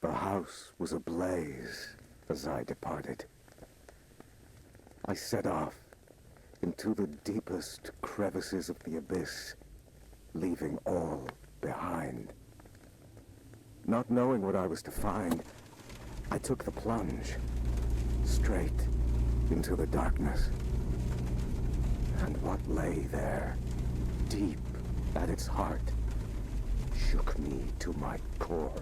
The house was ablaze as I departed. I set off into the deepest crevices of the abyss, leaving all behind. Not knowing what I was to find, I took the plunge, straight into the darkness. And what lay there, deep at its heart, shook me to my core.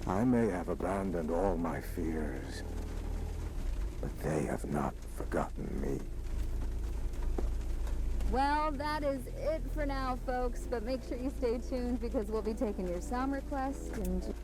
I may have abandoned all my fears, but they have not forgotten me. Well, that is it for now, folks, but make sure you stay tuned because we'll be taking your sound requests and...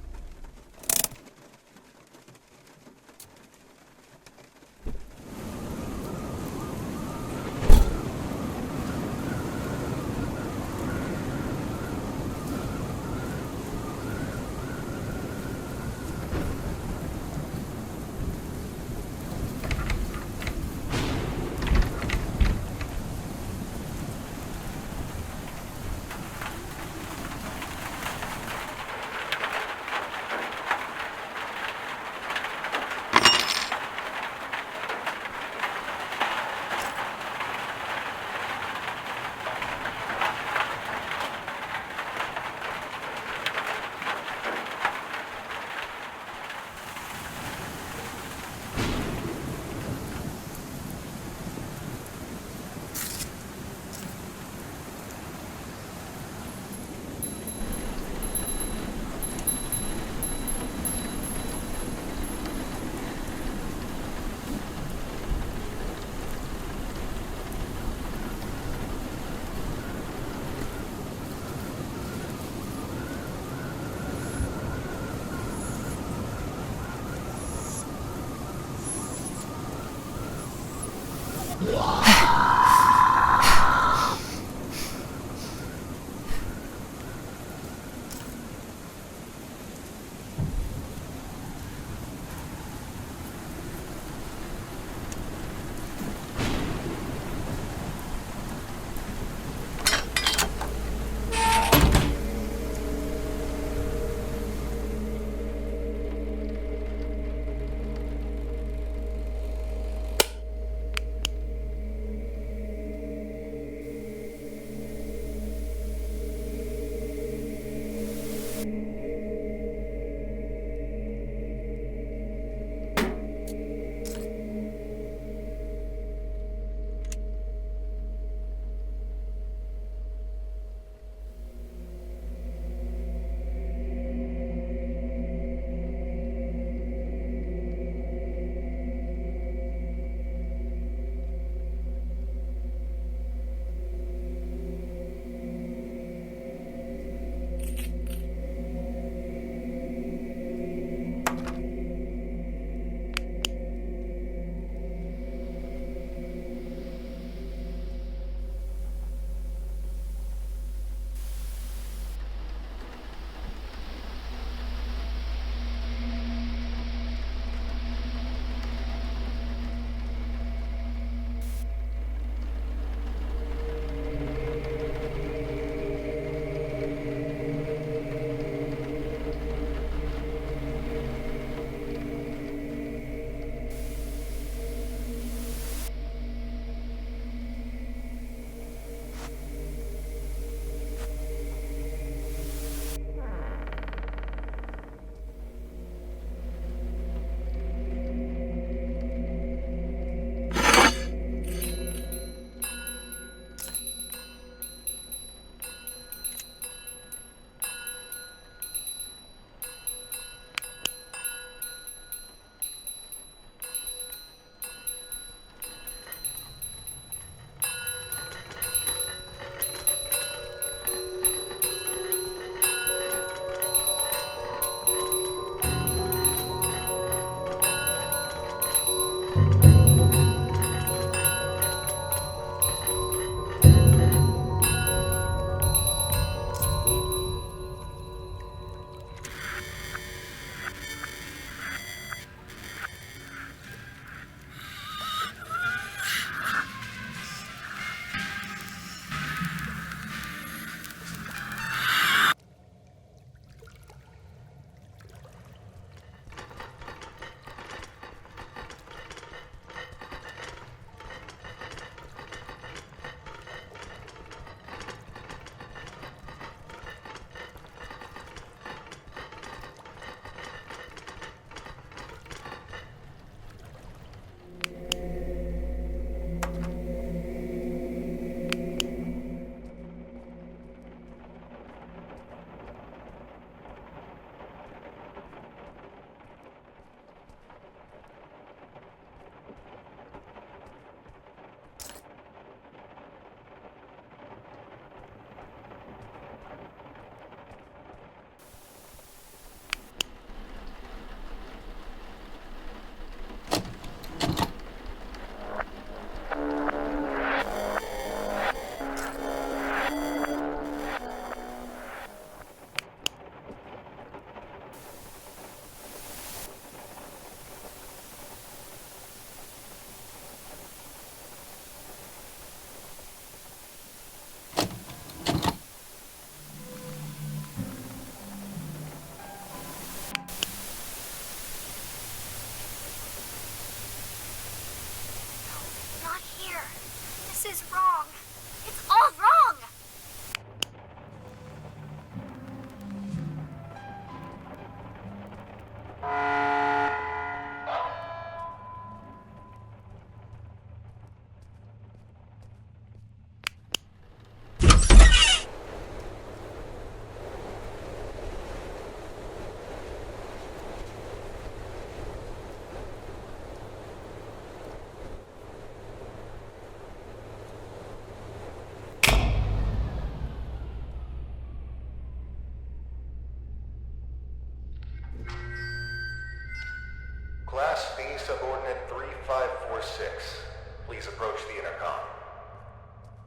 3546. Please approach the intercom.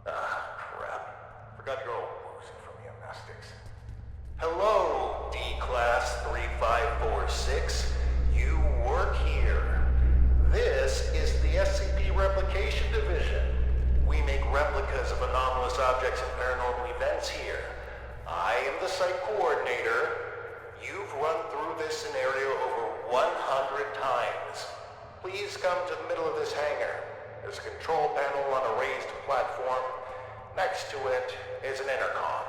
Ah, crap. Forgot you're all woozy from the amnestics. Hello, D-Class 3546. You work here. This is the SCP Replication Division. We make replicas of anomalous objects and paranormal events here. I am the site coordinator. You've run through this scenario over 100 times. Please come to the middle of this hangar. There's a control panel on a raised platform. Next to it is an intercom.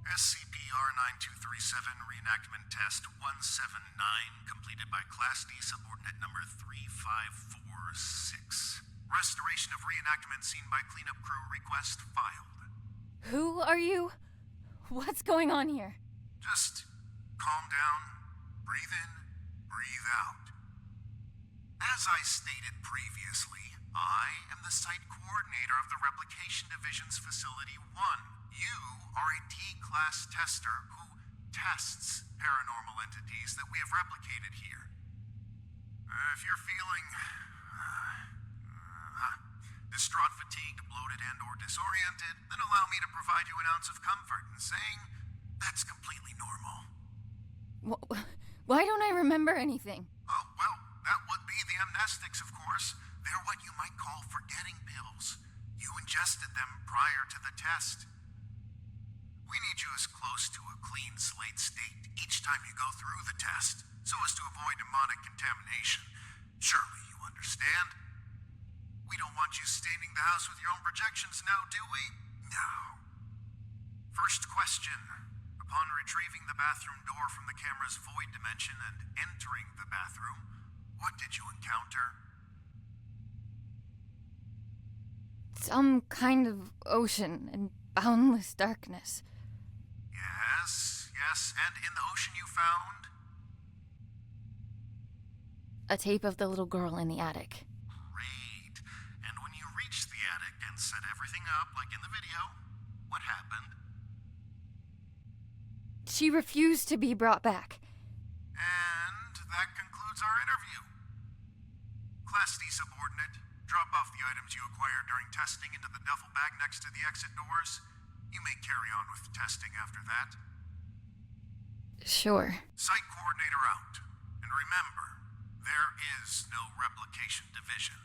SCP-R9237 Reenactment Test 179 completed by Class D Subordinate Number 3546. Restoration of reenactment scene by cleanup crew request filed. Who are you? What's going on here? Just calm down, breathe in, breathe out. As I stated previously, I am the site coordinator of the Replication Division's Facility 1. You are a D-Class tester who tests paranormal entities that we have replicated here. If you're feeling distraught, fatigued, bloated, and or disoriented, then allow me to provide you an ounce of comfort in saying that's completely normal. Why don't I remember anything? Oh, well, that would be the amnestics, of course. They're what you might call forgetting pills. You ingested them prior to the test. We need you as close to a clean slate state each time you go through the test, so as to avoid demonic contamination. Surely you understand? We don't want you staining the house with your own projections now, do we? No. First question. Upon retrieving the bathroom door from the camera's void dimension and entering the bathroom, what did you encounter? Some kind of ocean and boundless darkness. Yes, and in the ocean you found? A tape of the little girl in the attic. Great. And when you reached the attic and set everything up like in the video, what happened? She refused to be brought back. And that concludes our interview. Class D subordinate, drop off the items you acquired during testing into the duffel bag next to the exit doors. You may carry on with testing after that. Sure. Site coordinator out. And remember, there is no Replication Division.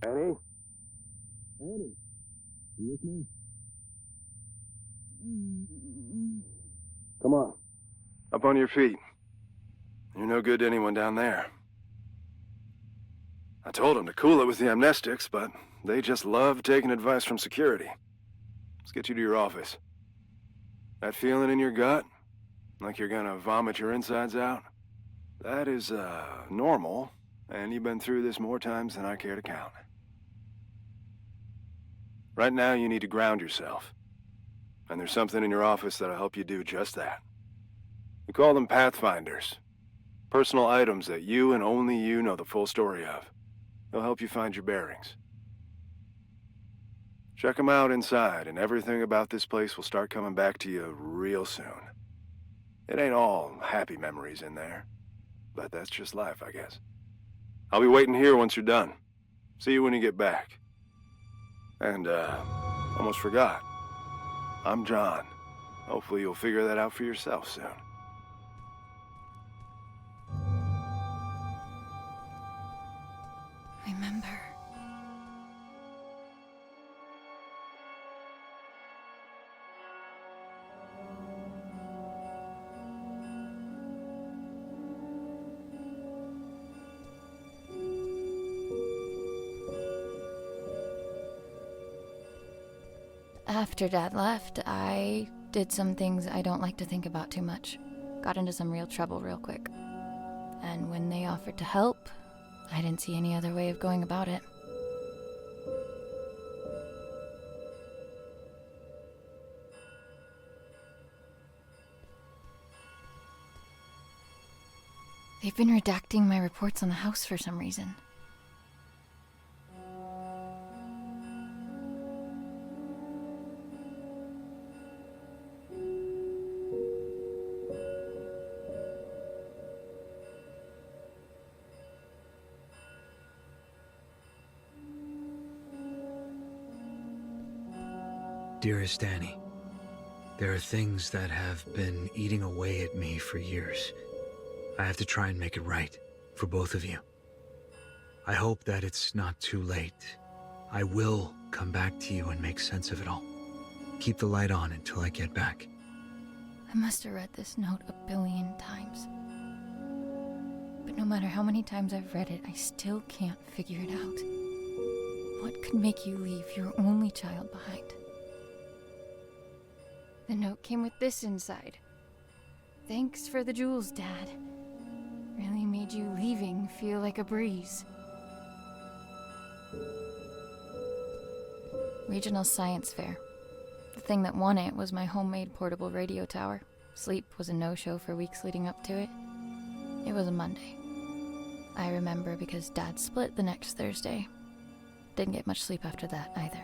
Annie? Annie? You with me? Come on. Up on your feet. You're no good to anyone down there. I told them to cool it with the amnestics, but they just love taking advice from security. Let's get you to your office. That feeling in your gut? Like you're gonna vomit your insides out? That is, normal, and you've been through this more times than I care to count. Right now, you need to ground yourself. And there's something in your office that'll help you do just that. We call them Pathfinders. Personal items that you and only you know the full story of. They'll help you find your bearings. Check them out inside, and everything about this place will start coming back to you real soon. It ain't all happy memories in there, but that's just life, I guess. I'll be waiting here once you're done. See you when you get back. And, almost forgot. I'm John. Hopefully you'll figure that out for yourself soon. Remember. After Dad left, I did some things I don't like to think about too much. Got into some real trouble real quick. And when they offered to help, I didn't see any other way of going about it. They've been redacting my reports on the house for some reason. Dearest Annie, there are things that have been eating away at me for years. I have to try and make it right for both of you. I hope that it's not too late. I will come back to you and make sense of it all. Keep the light on until I get back. I must have read this note 1 billion times. But no matter how many times I've read it, I still can't figure it out. What could make you leave your only child behind? The note came with this inside. Thanks for the jewels, Dad. Really made you leaving feel like a breeze. Regional Science Fair. The thing that won it was my homemade portable radio tower. Sleep was a no-show for weeks leading up to it. It was a Monday. I remember because Dad split the next Thursday. Didn't get much sleep after that either.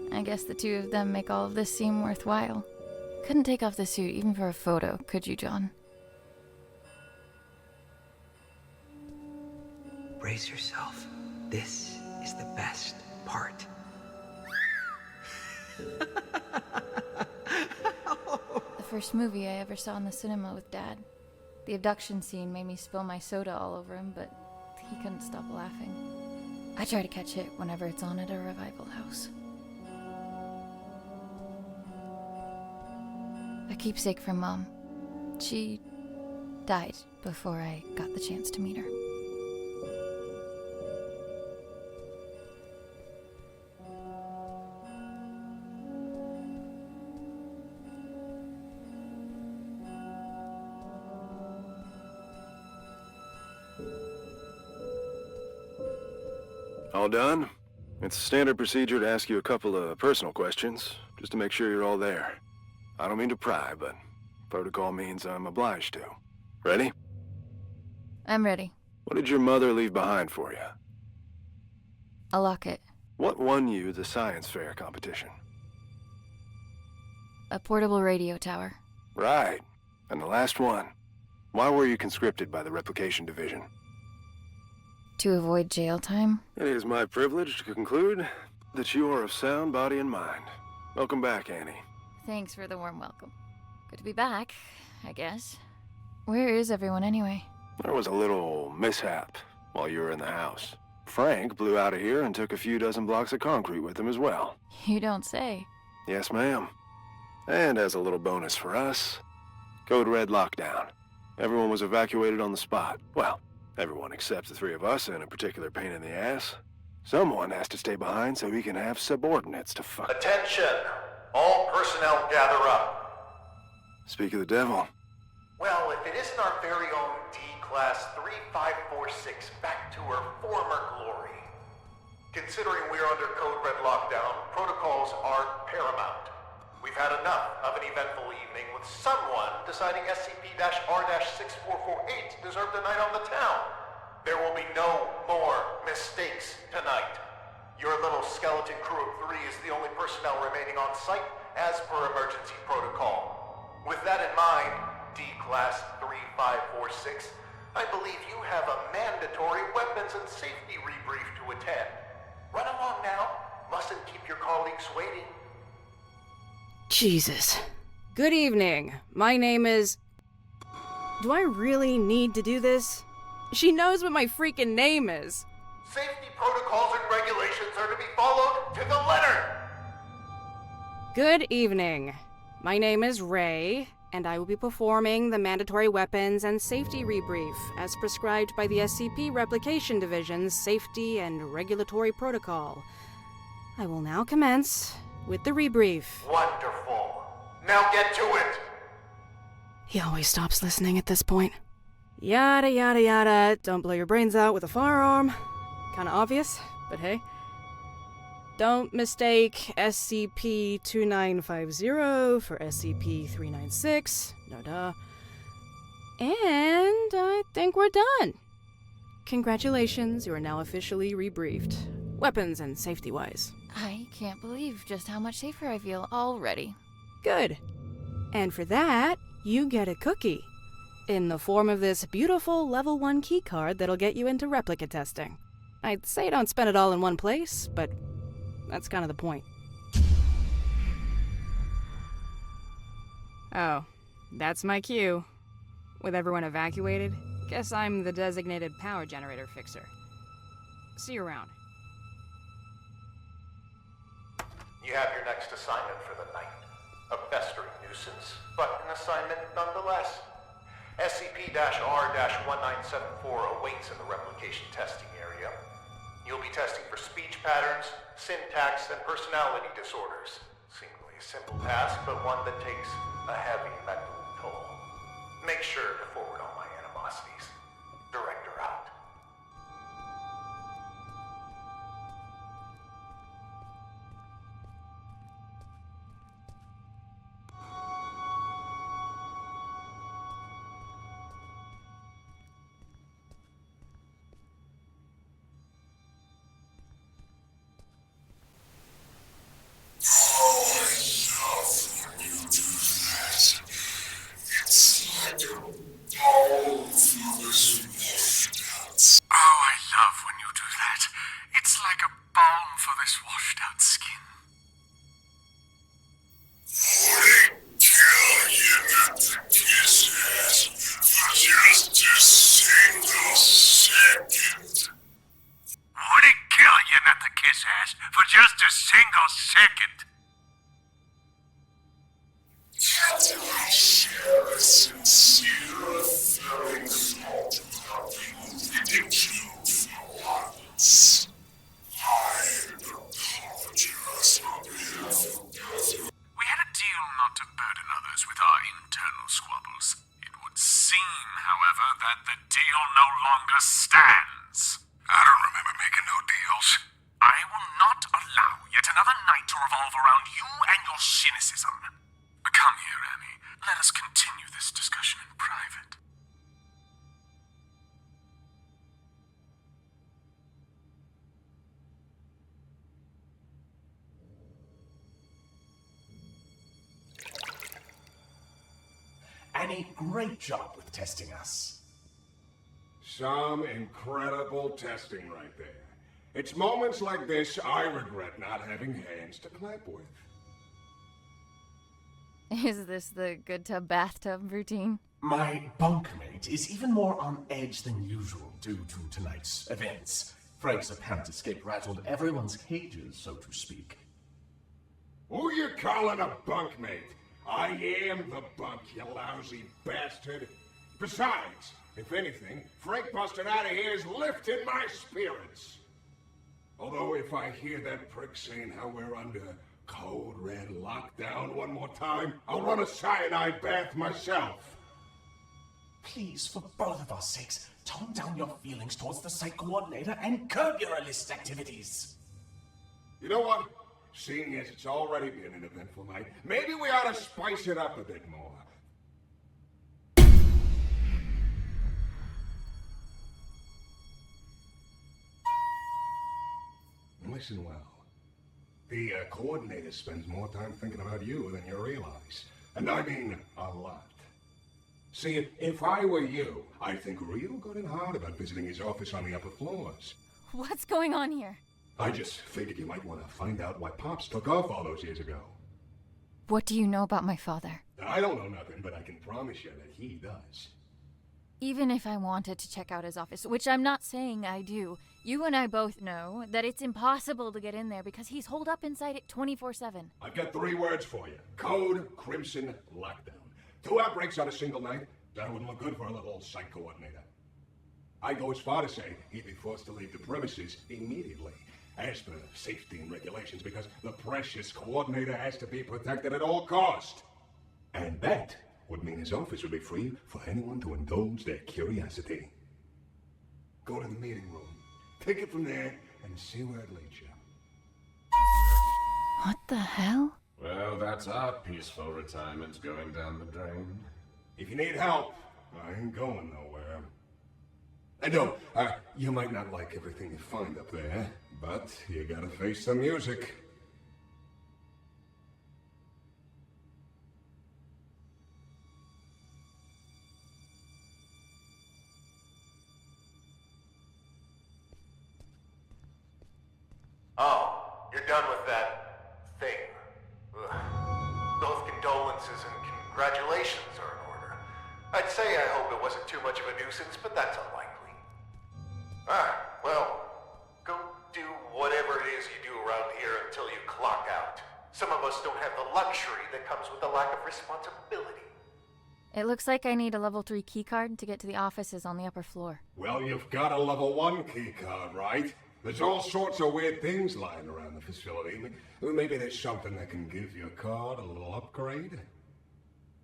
I guess the two of them make all of this seem worthwhile. Couldn't take off the suit even for a photo, could you, John? Brace yourself. This is the best part. The first movie I ever saw in the cinema with Dad. The abduction scene made me spill my soda all over him, but he couldn't stop laughing. I try to catch it whenever it's on at a revival house. A keepsake from Mom. She died before I got the chance to meet her. All done? It's standard procedure to ask you a couple of personal questions, just to make sure you're all there. I don't mean to pry, but protocol means I'm obliged to. Ready? I'm ready. What did your mother leave behind for you? A locket. What won you the science fair competition? A portable radio tower. Right. And the last one. Why were you conscripted by the Replication Division? To avoid jail time? It is my privilege to conclude that you are of sound body and mind. Welcome back, Annie. Thanks for the warm welcome. Good to be back, I guess. Where is everyone anyway? There was a little mishap while you were in the house. Frank blew out of here and took a few dozen blocks of concrete with him as well. You don't say. Yes, ma'am. And as a little bonus for us, Code Red lockdown. Everyone was evacuated on the spot. Well, everyone except the three of us and a particular pain in the ass. Someone has to stay behind so we can have subordinates to fuck. Attention! All personnel gather up. Speak of the devil. Well, if it isn't our very own D-Class 3546 back to her former glory. Considering we're under Code Red lockdown, protocols are paramount. We've had enough of an eventful evening with someone deciding SCP-R-6448 deserved a night on the town. There will be no more mistakes tonight. Your little skeleton crew of 3 is the only personnel remaining on site as per emergency protocol. With that in mind, D-Class 3546, I believe you have a mandatory weapons and safety rebrief to attend. Run along now. Mustn't keep your colleagues waiting. Jesus. Good evening. My name is... Do I really need to do this? She knows what my freaking name is. Safety protocols and regulations are to be followed to the letter. Good evening. My name is Ray, and I will be performing the mandatory weapons and safety rebrief as prescribed by the SCP Replication Division's Safety and Regulatory Protocol. I will now commence with the rebrief. Wonderful. Now get to it. He always stops listening at this point. Yada yada yada, don't blow your brains out with a firearm. Kinda obvious, but hey. Don't mistake SCP-2950 for SCP-396. No duh. And I think we're done. Congratulations, you are now officially rebriefed. Weapons and safety-wise. I can't believe just how much safer I feel already. Good. And for that, you get a cookie. In the form of this beautiful level 1 keycard that'll get you into replica testing. I'd say don't spend it all in one place, but that's kind of the point. Oh, that's my cue. With everyone evacuated, guess I'm the designated power generator fixer. See you around. You have your next assignment for the night. A festering nuisance, but an assignment nonetheless. SCP-R-1974 awaits in the replication testing area. You'll be testing for speech patterns, syntax, and personality disorders. Seemingly a simple task, but one that takes a heavy mental toll. Make sure to forward all my animosities. Director out. For just a single second. Can I share a sincere feeling of having killed for once? I apologize on behalf of Catherine. We had a deal not to burden others with our internal squabbles. It would seem, however, that the deal no longer stands. I don't remember making no deals. I will not allow yet another night to revolve around you and your cynicism. Come here, Annie. Let us continue this discussion in private. Annie, great job with testing us. Some incredible testing right there. It's moments like this I regret not having hands to clap with. Is this the good tub bathtub routine? My bunkmate is even more on edge than usual due to tonight's events. Frank's apparent escape rattled everyone's cages, so to speak. Who you calling a bunkmate? I am the bunk, you lousy bastard. Besides, if anything, Frank busting out of here has lifted my spirits. Although if I hear that prick saying how we're under code red lockdown one more time, I'll run a cyanide bath myself. Please, for both of our sakes, tone down your feelings towards the site coordinator and curb your illicit activities. You know what? Seeing as it's already been an eventful night, maybe we ought to spice it up a bit more. Listen well. The coordinator spends more time thinking about you than you realize. And I mean a lot. See, if I were you, I'd think real good and hard about visiting his office on the upper floors. What's going on here? I just figured you might want to find out why Pops took off all those years ago. What do you know about my father? I don't know nothing, but I can promise you that he does. Even if I wanted to check out his office, which I'm not saying I do, you and I both know that it's impossible to get in there because he's holed up inside it 24/7. I've got 3 words for you. Code Crimson Lockdown. 2 outbreaks on a single night? That wouldn't look good for a little site coordinator. I'd go as far to say he'd be forced to leave the premises immediately. As for safety and regulations, because the precious coordinator has to be protected at all cost. And that would mean his office would be free for anyone to indulge their curiosity. Go to the meeting room, take it from there, and see where it leads you. What the hell? Well, that's our peaceful retirement going down the drain. If you need help, I ain't going nowhere. And no, you might not like everything you find up there, but you gotta face the music. Oh, you're done with that thing. Ugh. Both condolences and congratulations are in order. I'd say I hope it wasn't too much of a nuisance, but that's unlikely. Well, go do whatever it is you do around here until you clock out. Some of us don't have the luxury that comes with the lack of responsibility. It looks like I need a level 3 keycard to get to the offices on the upper floor. Well, you've got a level 1 key card, right? There's all sorts of weird things lying around the facility. Maybe there's something that can give your card a little upgrade.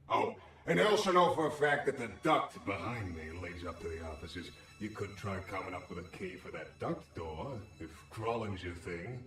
Oh, and I also know for a fact that the duct behind me leads up to the offices. You could try coming up with a key for that duct door, if crawling's your thing.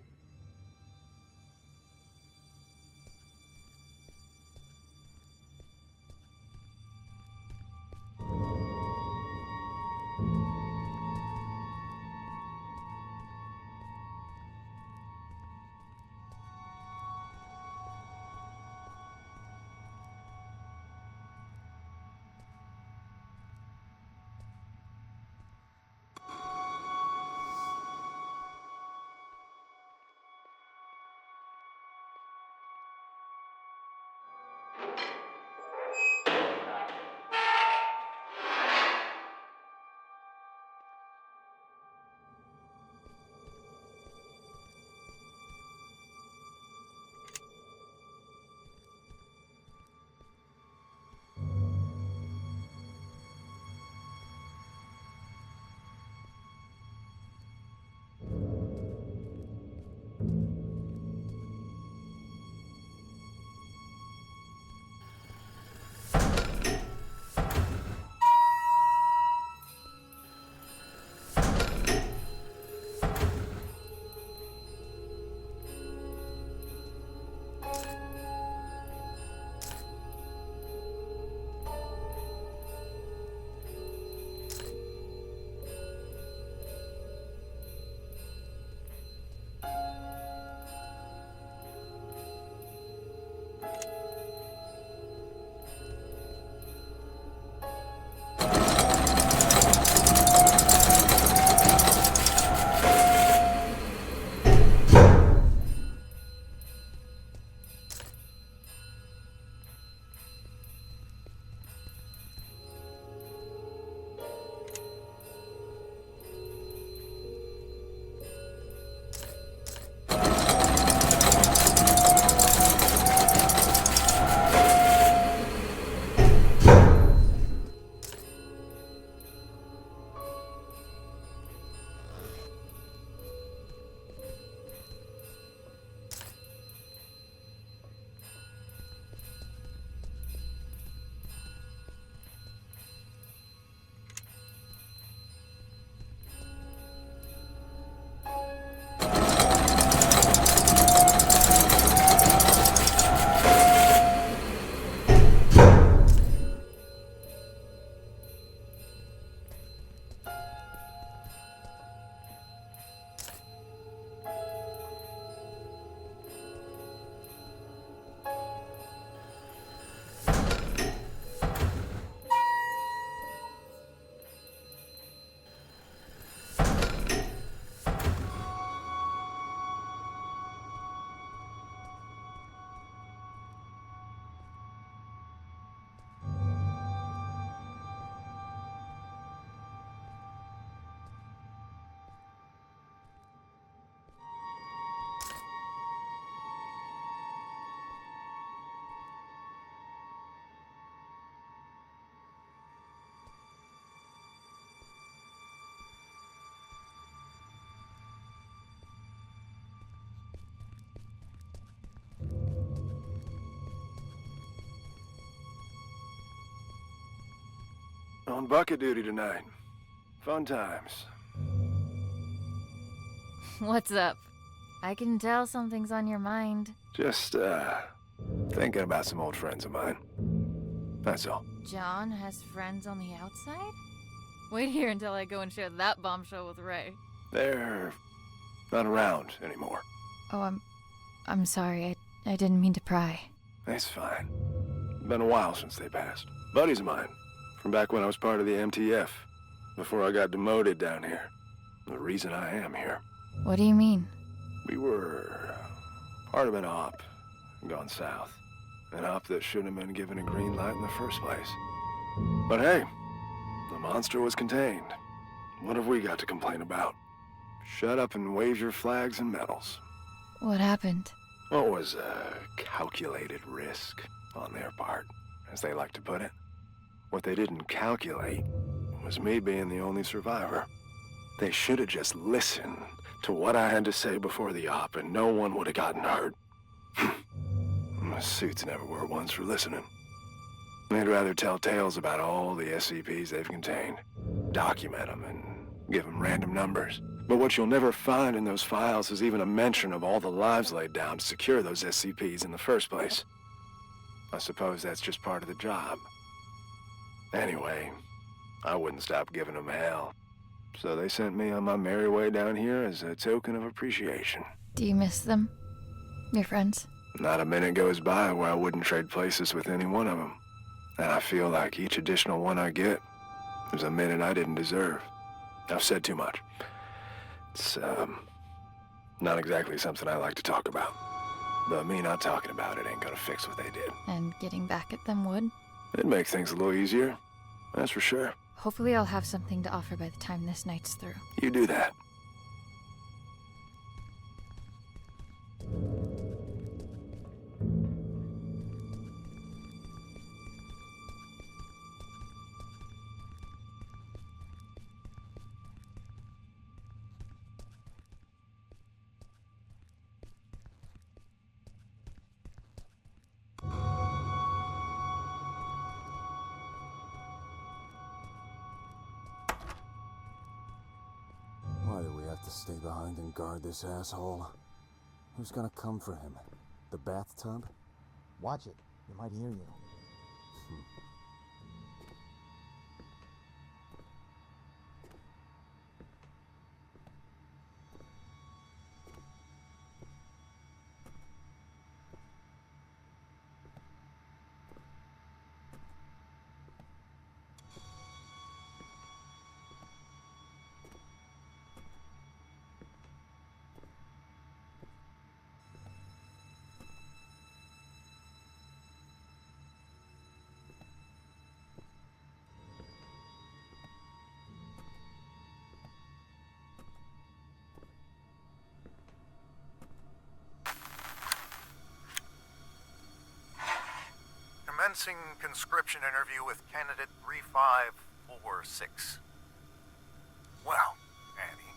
On bucket duty tonight. Fun times. What's up? I can tell something's on your mind. Just, thinking about some old friends of mine. That's all. John has friends on the outside? Wait here until I go and share that bombshell with Ray. They're not around anymore. Oh, I'm sorry. I didn't mean to pry. It's fine. Been a while since they passed. Buddies of mine, from back when I was part of the MTF, before I got demoted down here. The reason I am here. What do you mean? We were part of an op gone south. An op that shouldn't have been given a green light in the first place. But hey, the monster was contained. What have we got to complain about? Shut up and wave your flags and medals. What happened? What was a calculated risk on their part, as they like to put it. What they didn't calculate was me being the only survivor. They should have just listened to what I had to say before the op, and no one would have gotten hurt. My suits never were ones for listening. They'd rather tell tales about all the SCPs they've contained, document them, and give them random numbers. But what you'll never find in those files is even a mention of all the lives laid down to secure those SCPs in the first place. I suppose that's just part of the job. Anyway, I wouldn't stop giving them hell. So they sent me on my merry way down here as a token of appreciation. Do you miss them? Your friends? Not a minute goes by where I wouldn't trade places with any one of them. And I feel like each additional one I get is a minute I didn't deserve. I've said too much. It's, not exactly something I like to talk about. But me not talking about it ain't gonna fix what they did. And getting back at them would? It'd make things a little easier, that's for sure. Hopefully I'll have something to offer by the time this night's through. You do that. Why do we have to stay behind and guard this asshole? Who's gonna come for him? The bathtub? Watch it. He might hear you. Commencing conscription interview with candidate 3546. Well, Annie,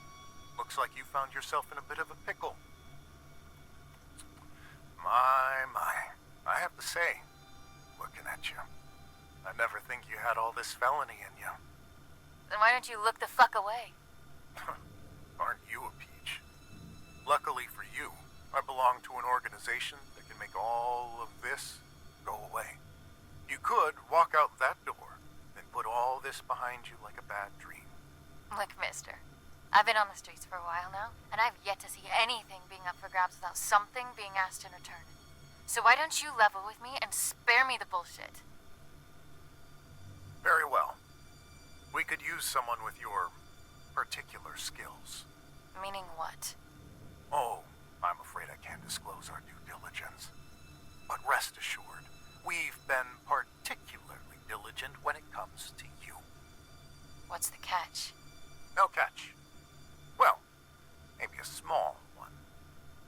looks like you found yourself in a bit of a pickle. My. I have to say, looking at you, I never think you had all this felony in you. Then why don't you look the fuck away? Aren't you a peach? Luckily for you, I belong to an organization that can make all of this go away. You could walk out that door and put all this behind you like a bad dream. Look, mister. I've been on the streets for a while now, and I've yet to see anything being up for grabs without something being asked in return. So why don't you level with me and spare me the bullshit? Very well. We could use someone with your particular skills. Meaning what? Oh, I'm afraid I can't disclose our due diligence. But rest assured, we've been particularly diligent when it comes to you. What's the catch? No catch. Well, maybe a small one.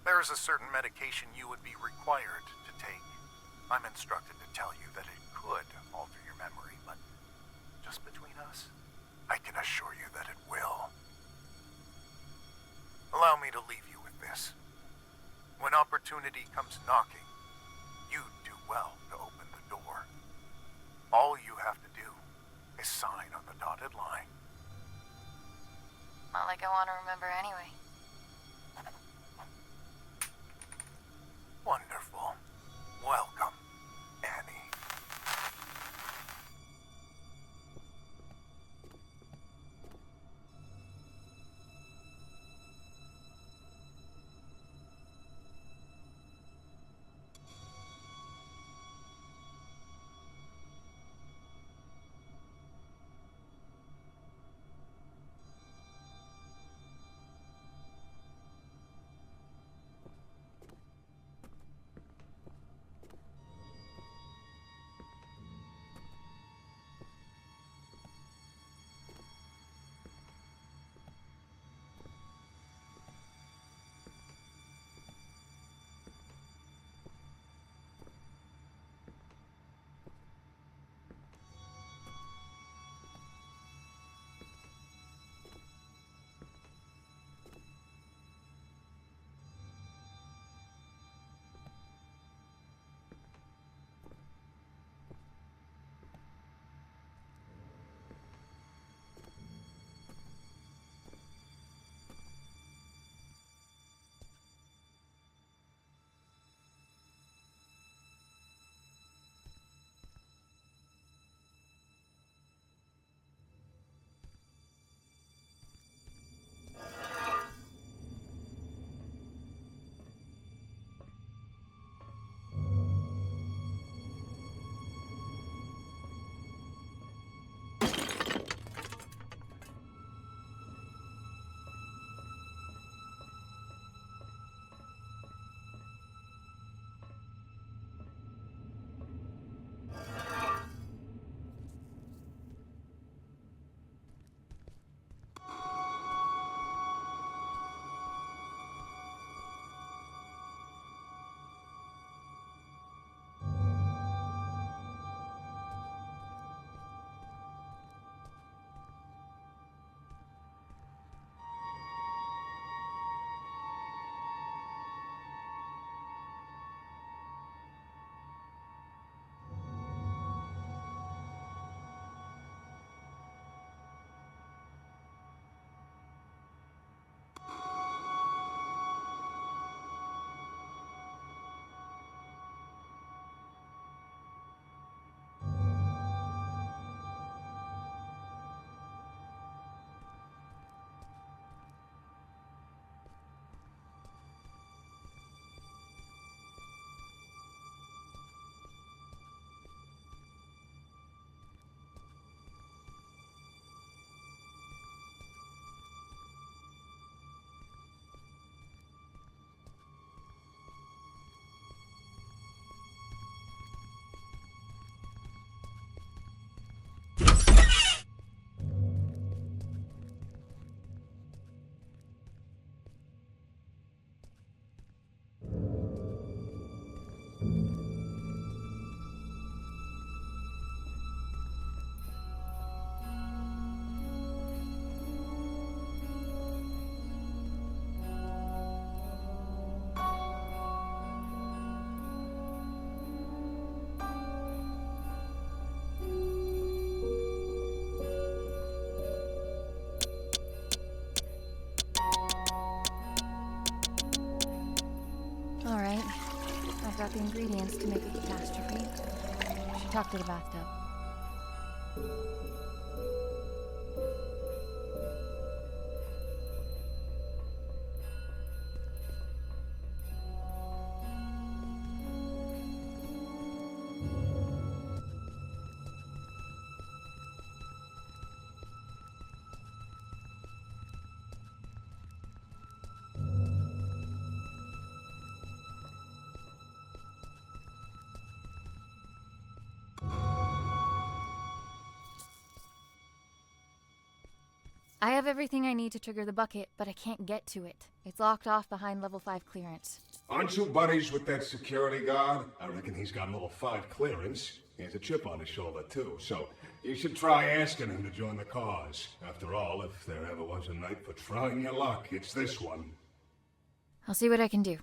There is a certain medication you would be required to take. I'm instructed to tell you that it could alter your memory, but just between us, I can assure you that it will. Allow me to leave you with this. When opportunity comes knocking, you do well to open the door. All you have to do is sign on the dotted line. Not like I want to remember anyway. Wonderful. Welcome, Annie. Alright. I've got the ingredients to make a catastrophe. Should talk to the bathtub. I have everything I need to trigger the bucket, but I can't get to it. It's locked off behind level 5 clearance. Aren't you buddies with that security guard? I reckon he's got level 5 clearance. He has a chip on his shoulder, too, so you should try asking him to join the cause. After all, if there ever was a night for trying your luck, it's this one. I'll see what I can do.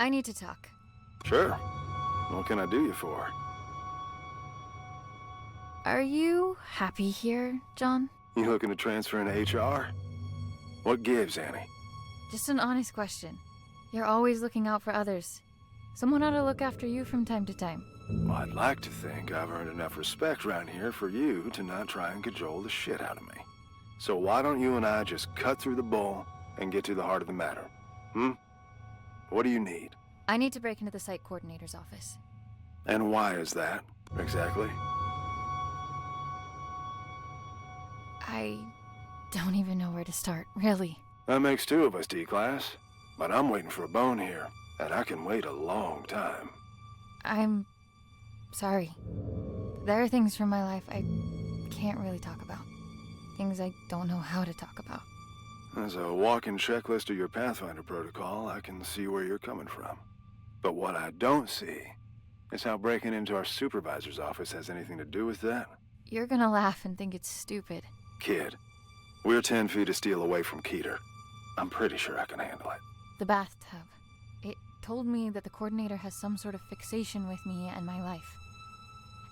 I need to talk. Sure. What can I do you for? Are you happy here, John? You looking to transfer into HR? What gives, Annie? Just an honest question. You're always looking out for others. Someone ought to look after you from time to time. Well, I'd like to think I've earned enough respect around here for you to not try and cajole the shit out of me. So why don't you and I just cut through the bull and get to the heart of the matter? What do you need? I need to break into the site coordinator's office. And why is that, exactly? I don't even know where to start, really. That makes two of us, D-Class. But I'm waiting for a bone here, and I can wait a long time. I'm sorry. There are things from my life I can't really talk about. Things I don't know how to talk about. As a walking checklist of your Pathfinder protocol, I can see where you're coming from. But what I don't see is how breaking into our supervisor's office has anything to do with that. You're gonna laugh and think it's stupid. Kid, we're 10 feet of steel away from Keter. I'm pretty sure I can handle it. The bathtub. It told me that the coordinator has some sort of fixation with me and my life.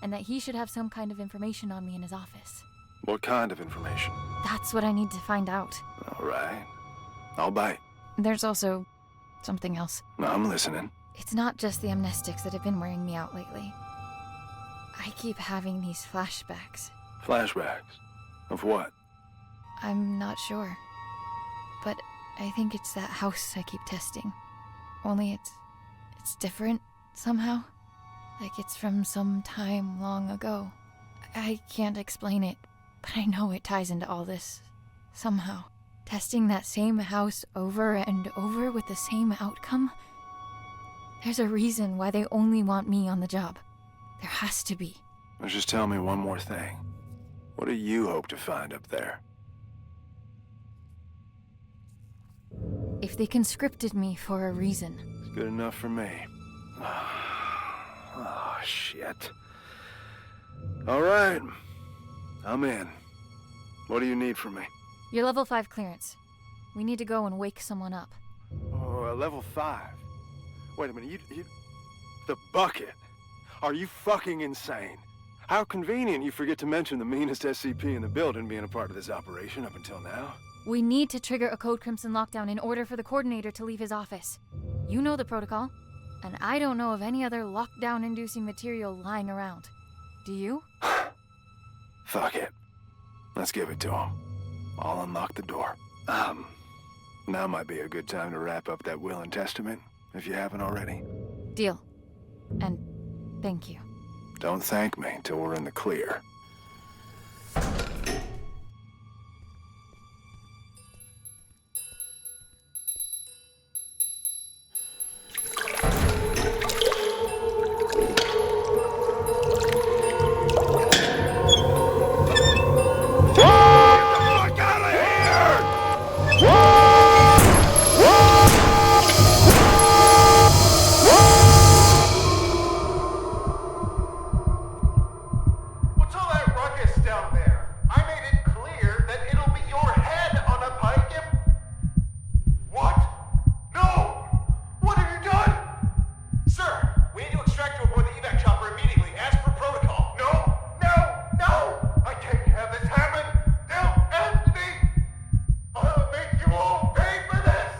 And that he should have some kind of information on me in his office. What kind of information? That's what I need to find out. All right. I'll bite. There's also something else. I'm listening. It's not just the amnestics that have been wearing me out lately. I keep having these flashbacks. Flashbacks? Of what? I'm not sure. But I think it's that house I keep testing. Only it's different somehow. Like it's from some time long ago. I can't explain it, but I know it ties into all this. Somehow. Testing that same house over and over with the same outcome? There's a reason why they only want me on the job. There has to be. Just tell me one more thing. What do you hope to find up there? If they conscripted me for a reason. It's good enough for me. Oh, shit. All right. I'm in. What do you need from me? Your level 5 clearance. We need to go and wake someone up. Oh, level 5? Wait a minute, you... The bucket? Are you fucking insane? How convenient you forget to mention the meanest SCP in the building being a part of this operation up until now. We need to trigger a Code Crimson lockdown in order for the coordinator to leave his office. You know the protocol, and I don't know of any other lockdown-inducing material lying around. Do you? Fuck it. Let's give it to him. I'll unlock the door. Now might be a good time to wrap up that will and testament, if you haven't already. Deal. And thank you. Don't thank me till we're in the clear. What's all that ruckus down there? I made it clear that it'll be your head on a pike if... What? No! What have you done? Sir, we need to extract you aboard the evac chopper immediately, as per protocol. No! I can't have this happen! They'll end me! I'll make you all pay for this!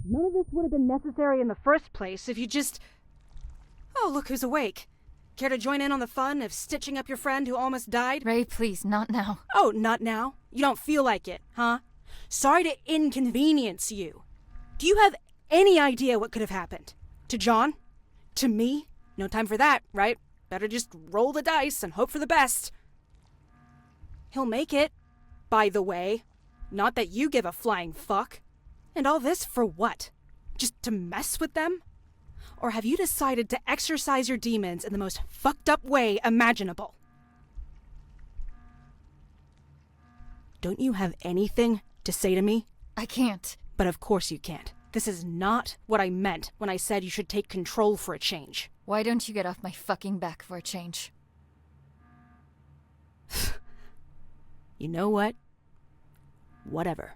None of this would have been necessary in the first place if you just... Oh, look who's awake. Care to join in on the fun of stitching up your friend who almost died? Ray, please, not now. Oh, not now? You don't feel like it, huh? Sorry to inconvenience you. Do you have any idea what could have happened? To John? To me? No time for that, right? Better just roll the dice and hope for the best. He'll make it, by the way. Not that you give a flying fuck. And all this for what? Just to mess with them? Or have you decided to exercise your demons in the most fucked up way imaginable? Don't you have anything to say to me? I can't. But of course you can't. This is not what I meant when I said you should take control for a change. Why don't you get off my fucking back for a change? You know what? Whatever.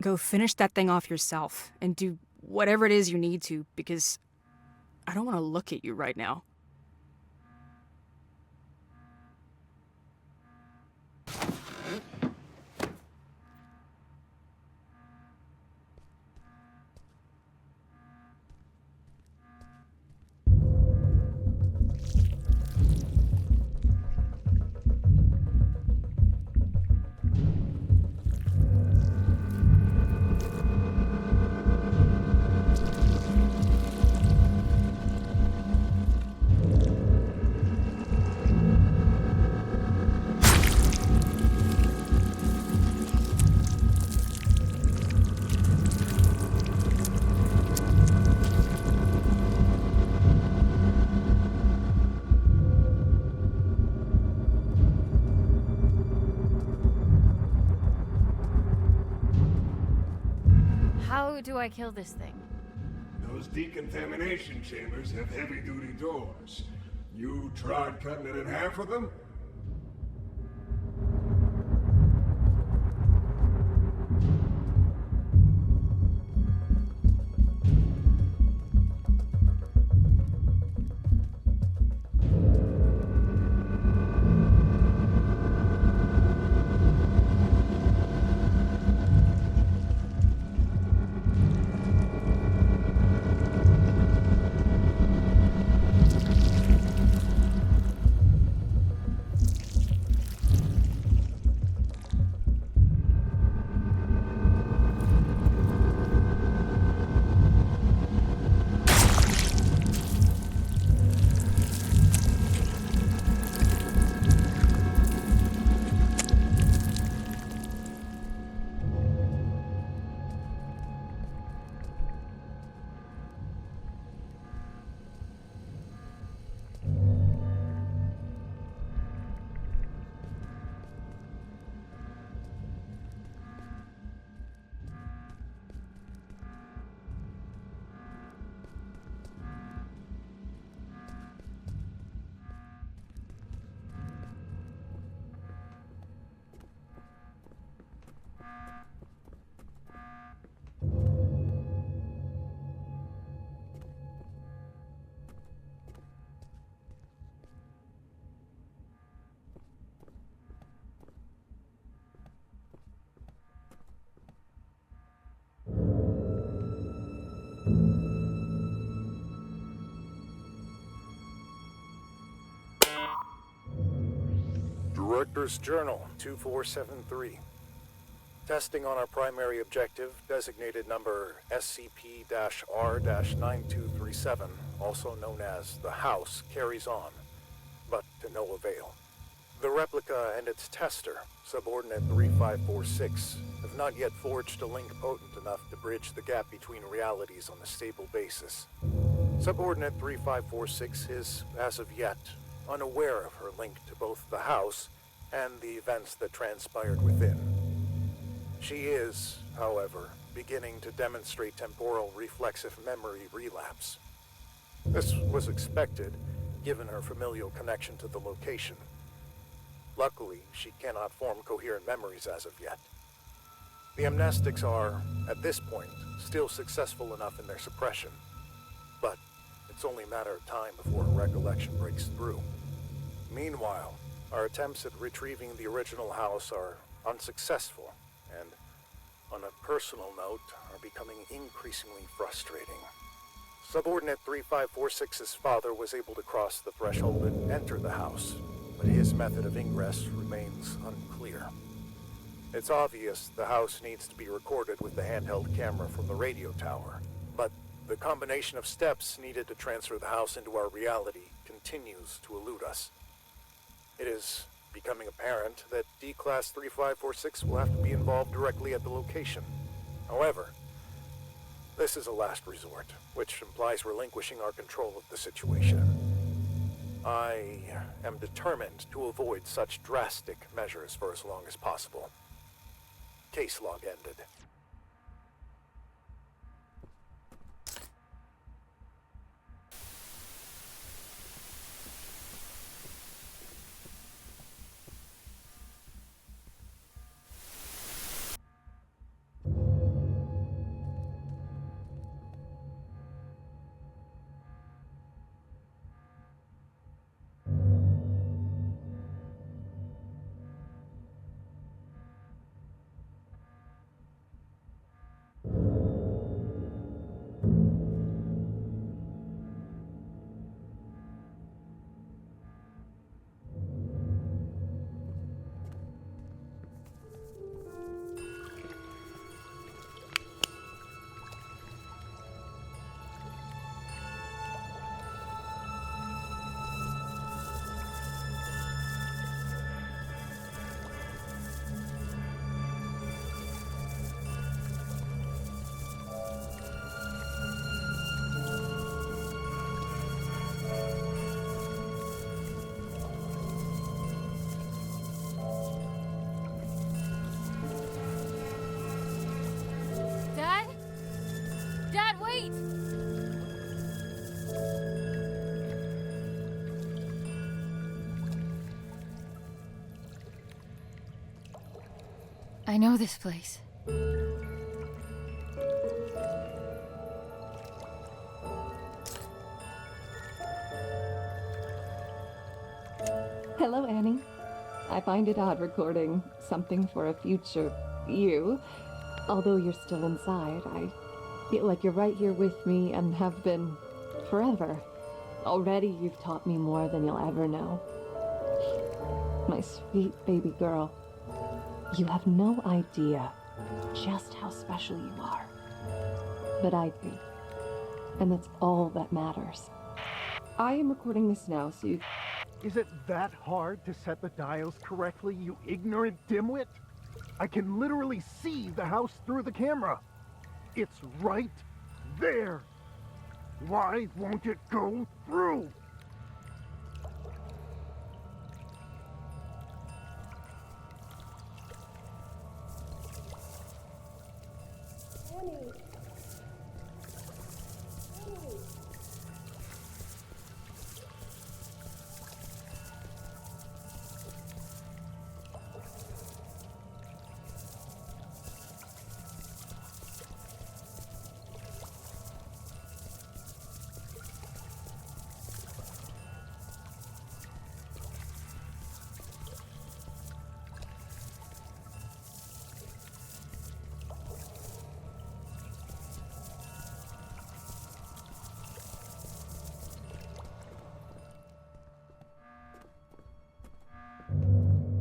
Go finish that thing off yourself, and do whatever it is you need to, because I don't want to look at you right now. How do I kill this thing? Those decontamination chambers have heavy-duty doors. You tried cutting it in half with them? Director's Journal 2473. Testing on our primary objective, designated number SCP-R-9237, also known as the House, carries on, but to no avail. The replica and its tester, Subordinate 3546, have not yet forged a link potent enough to bridge the gap between realities on a stable basis. Subordinate 3546 is, as of yet, unaware of her link to both the House and the events that transpired within. She is, however, beginning to demonstrate temporal reflexive memory relapse. This was expected, given her familial connection to the location. Luckily, she cannot form coherent memories as of yet. The amnestics are, at this point, still successful enough in their suppression, but it's only a matter of time before her recollection breaks through. Meanwhile, our attempts at retrieving the original house are unsuccessful, and, on a personal note, are becoming increasingly frustrating. Subordinate 3546's father was able to cross the threshold and enter the house, but his method of ingress remains unclear. It's obvious the house needs to be recorded with the handheld camera from the radio tower, but the combination of steps needed to transfer the house into our reality continues to elude us. It is becoming apparent that D-Class 3546 will have to be involved directly at the location. However, this is a last resort, which implies relinquishing our control of the situation. I am determined to avoid such drastic measures for as long as possible. Case log ended. I know this place. Hello, Annie. I find it odd recording something for a future you. Although you're still inside, I feel like you're right here with me and have been forever. Already you've taught me more than you'll ever know. My sweet baby girl, you have no idea just how special you are. But I do. And that's all that matters. I am recording this now, so you... Is it that hard to set the dials correctly, you ignorant dimwit? I can literally see the house through the camera. It's right there. Why won't it go through?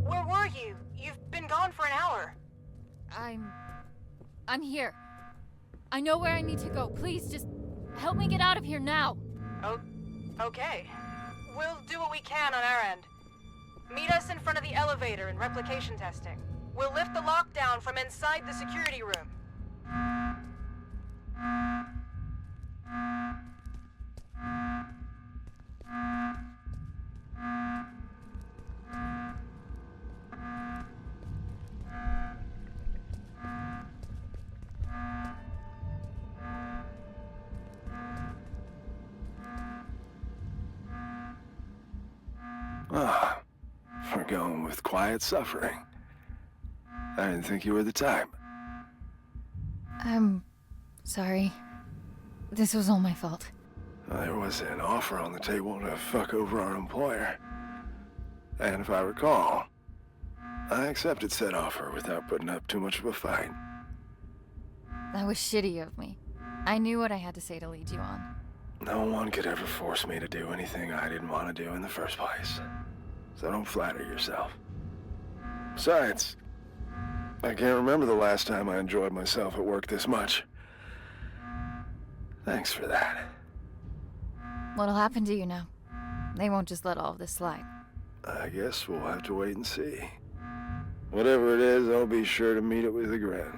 Where were you? You've been gone for an hour. I'm here. I know where I need to go. Please, just help me get out of here now. Oh, okay. We'll do what we can on our end. Meet us in front of the elevator in replication testing. We'll lift the lockdown from inside the security room. Ah, we're going with quiet suffering. I didn't think you were the type. I'm sorry. This was all my fault. There was an offer on the table to fuck over our employer. And if I recall, I accepted said offer without putting up too much of a fight. That was shitty of me. I knew what I had to say to lead you on. No one could ever force me to do anything I didn't want to do in the first place. So don't flatter yourself. Besides, I can't remember the last time I enjoyed myself at work this much. Thanks for that. What'll happen to you now? They won't just let all of this slide. I guess we'll have to wait and see. Whatever it is, I'll be sure to meet it with a grin.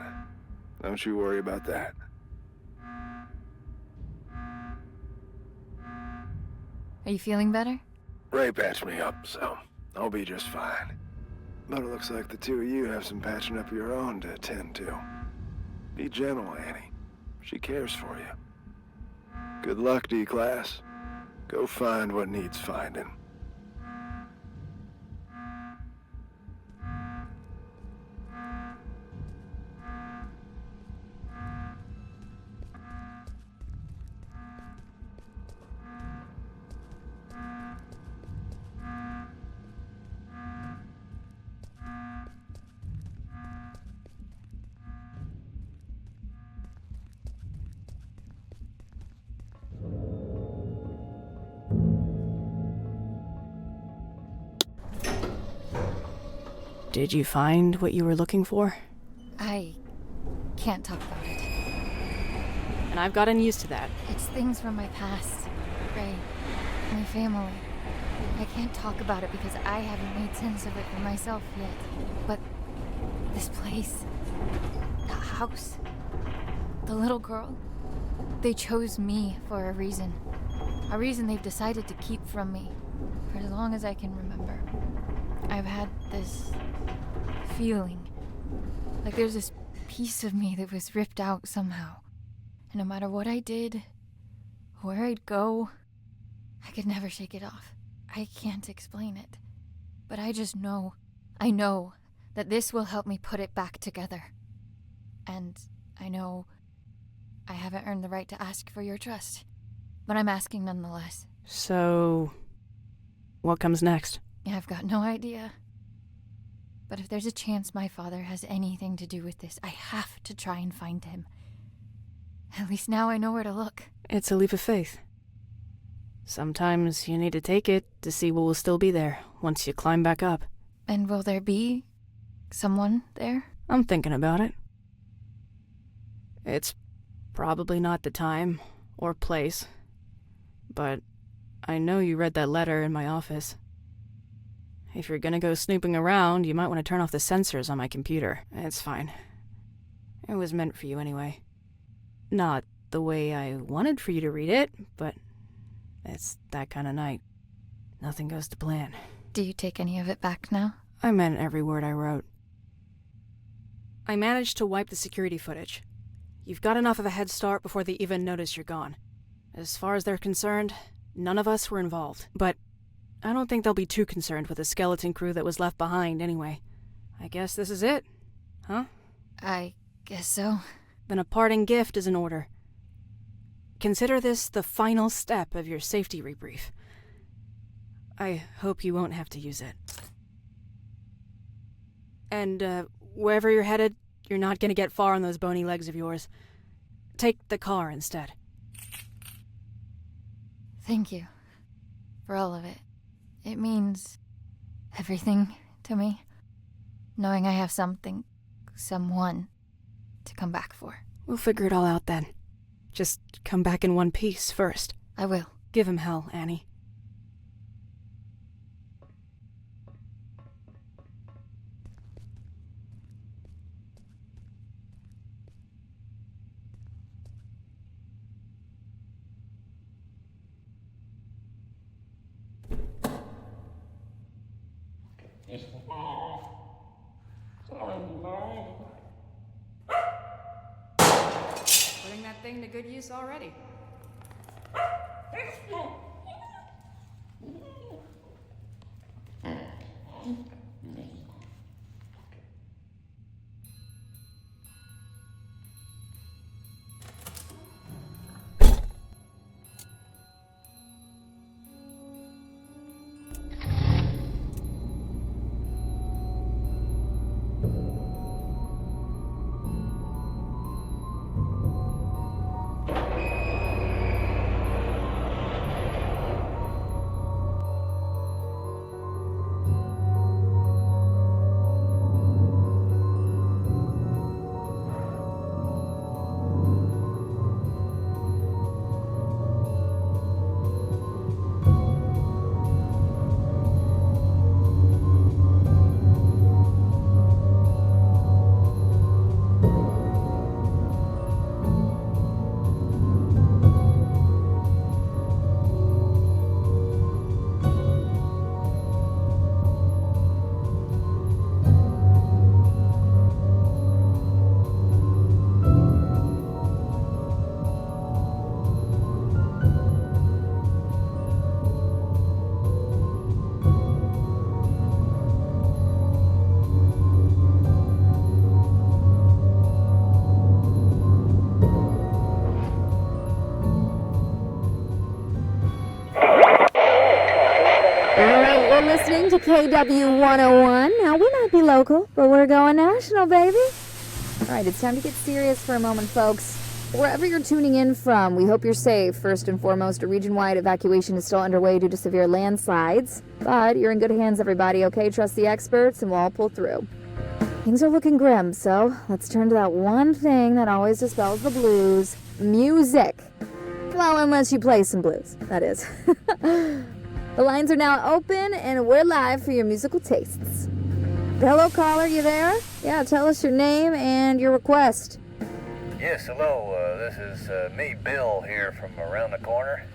Don't you worry about that. Are you feeling better? Ray patched me up, so I'll be just fine. But it looks like the two of you have some patching up your own to attend to. Be gentle, Annie. She cares for you. Good luck, D-Class. Go find what needs finding. Did you find what you were looking for? I can't talk about it. And I've gotten used to that. It's things from my past, Ray, my family. I can't talk about it because I haven't made sense of it for myself yet. But this place, the house, the little girl, they chose me for a reason. A reason they've decided to keep from me for as long as I can remember. I've had this feeling like there's this piece of me that was ripped out somehow. And no matter what I did, where I'd go, I could never shake it off. I can't explain it. But I just know, I know that this will help me put it back together. And I know I haven't earned the right to ask for your trust, but I'm asking nonetheless. So, what comes next? I've got no idea. But if there's a chance my father has anything to do with this, I have to try and find him. At least now I know where to look. It's a leap of faith. Sometimes you need to take it to see what will still be there once you climb back up. And will there be someone there? I'm thinking about it. It's probably not the time or place, but I know you read that letter in my office. If you're gonna go snooping around, you might want to turn off the sensors on my computer. It's fine. It was meant for you anyway. Not the way I wanted for you to read it, but it's that kind of night. Nothing goes to plan. Do you take any of it back now? I meant every word I wrote. I managed to wipe the security footage. You've got enough of a head start before they even notice you're gone. As far as they're concerned, none of us were involved. But I don't think they'll be too concerned with the skeleton crew that was left behind anyway. I guess this is it, huh? I guess so. Then a parting gift is in order. Consider this the final step of your safety rebrief. I hope you won't have to use it. And, wherever you're headed, you're not gonna get far on those bony legs of yours. Take the car instead. Thank you for all of it. It means everything to me, knowing I have something, someone, to come back for. We'll figure it all out then. Just come back in one piece first. I will. Give him hell, Annie. Putting that thing to good use already. Listening to KW 101. Now, we might be local, but we're going national, baby. All right, it's time to get serious for a moment, folks. Wherever you're tuning in from, we hope you're safe. First and foremost, a region-wide evacuation is still underway due to severe landslides. But you're in good hands, everybody, okay? Trust the experts, and we'll all pull through. Things are looking grim, so let's turn to that one thing that always dispels the blues. Music. Well, unless you play some blues, that is. The lines are now open, and we're live for your musical tastes. Hello, caller, you there? Yeah, tell us your name and your request. Yes, hello. This is me, Bill, here from around the corner.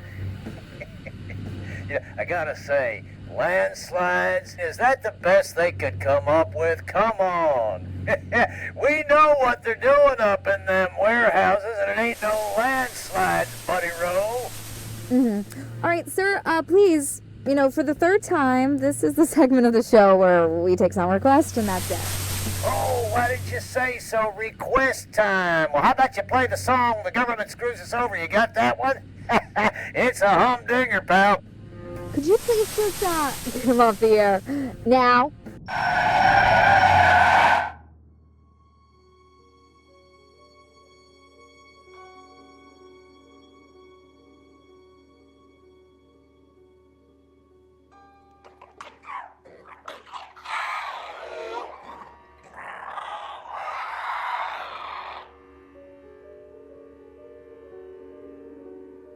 Yeah, I gotta say, landslides, is that the best they could come up with? Come on. We know what they're doing up in them warehouses, and it ain't no landslides, Buddy Rowe. All right, sir, please, for the third time, this is the segment of the show where we take some requests, and that's it. Oh, why didn't you say so? Request time. Well, how about you play the song The Government Screws Us Over? You got that one? It's a humdinger, pal. Could you please just, get him off the air? Now?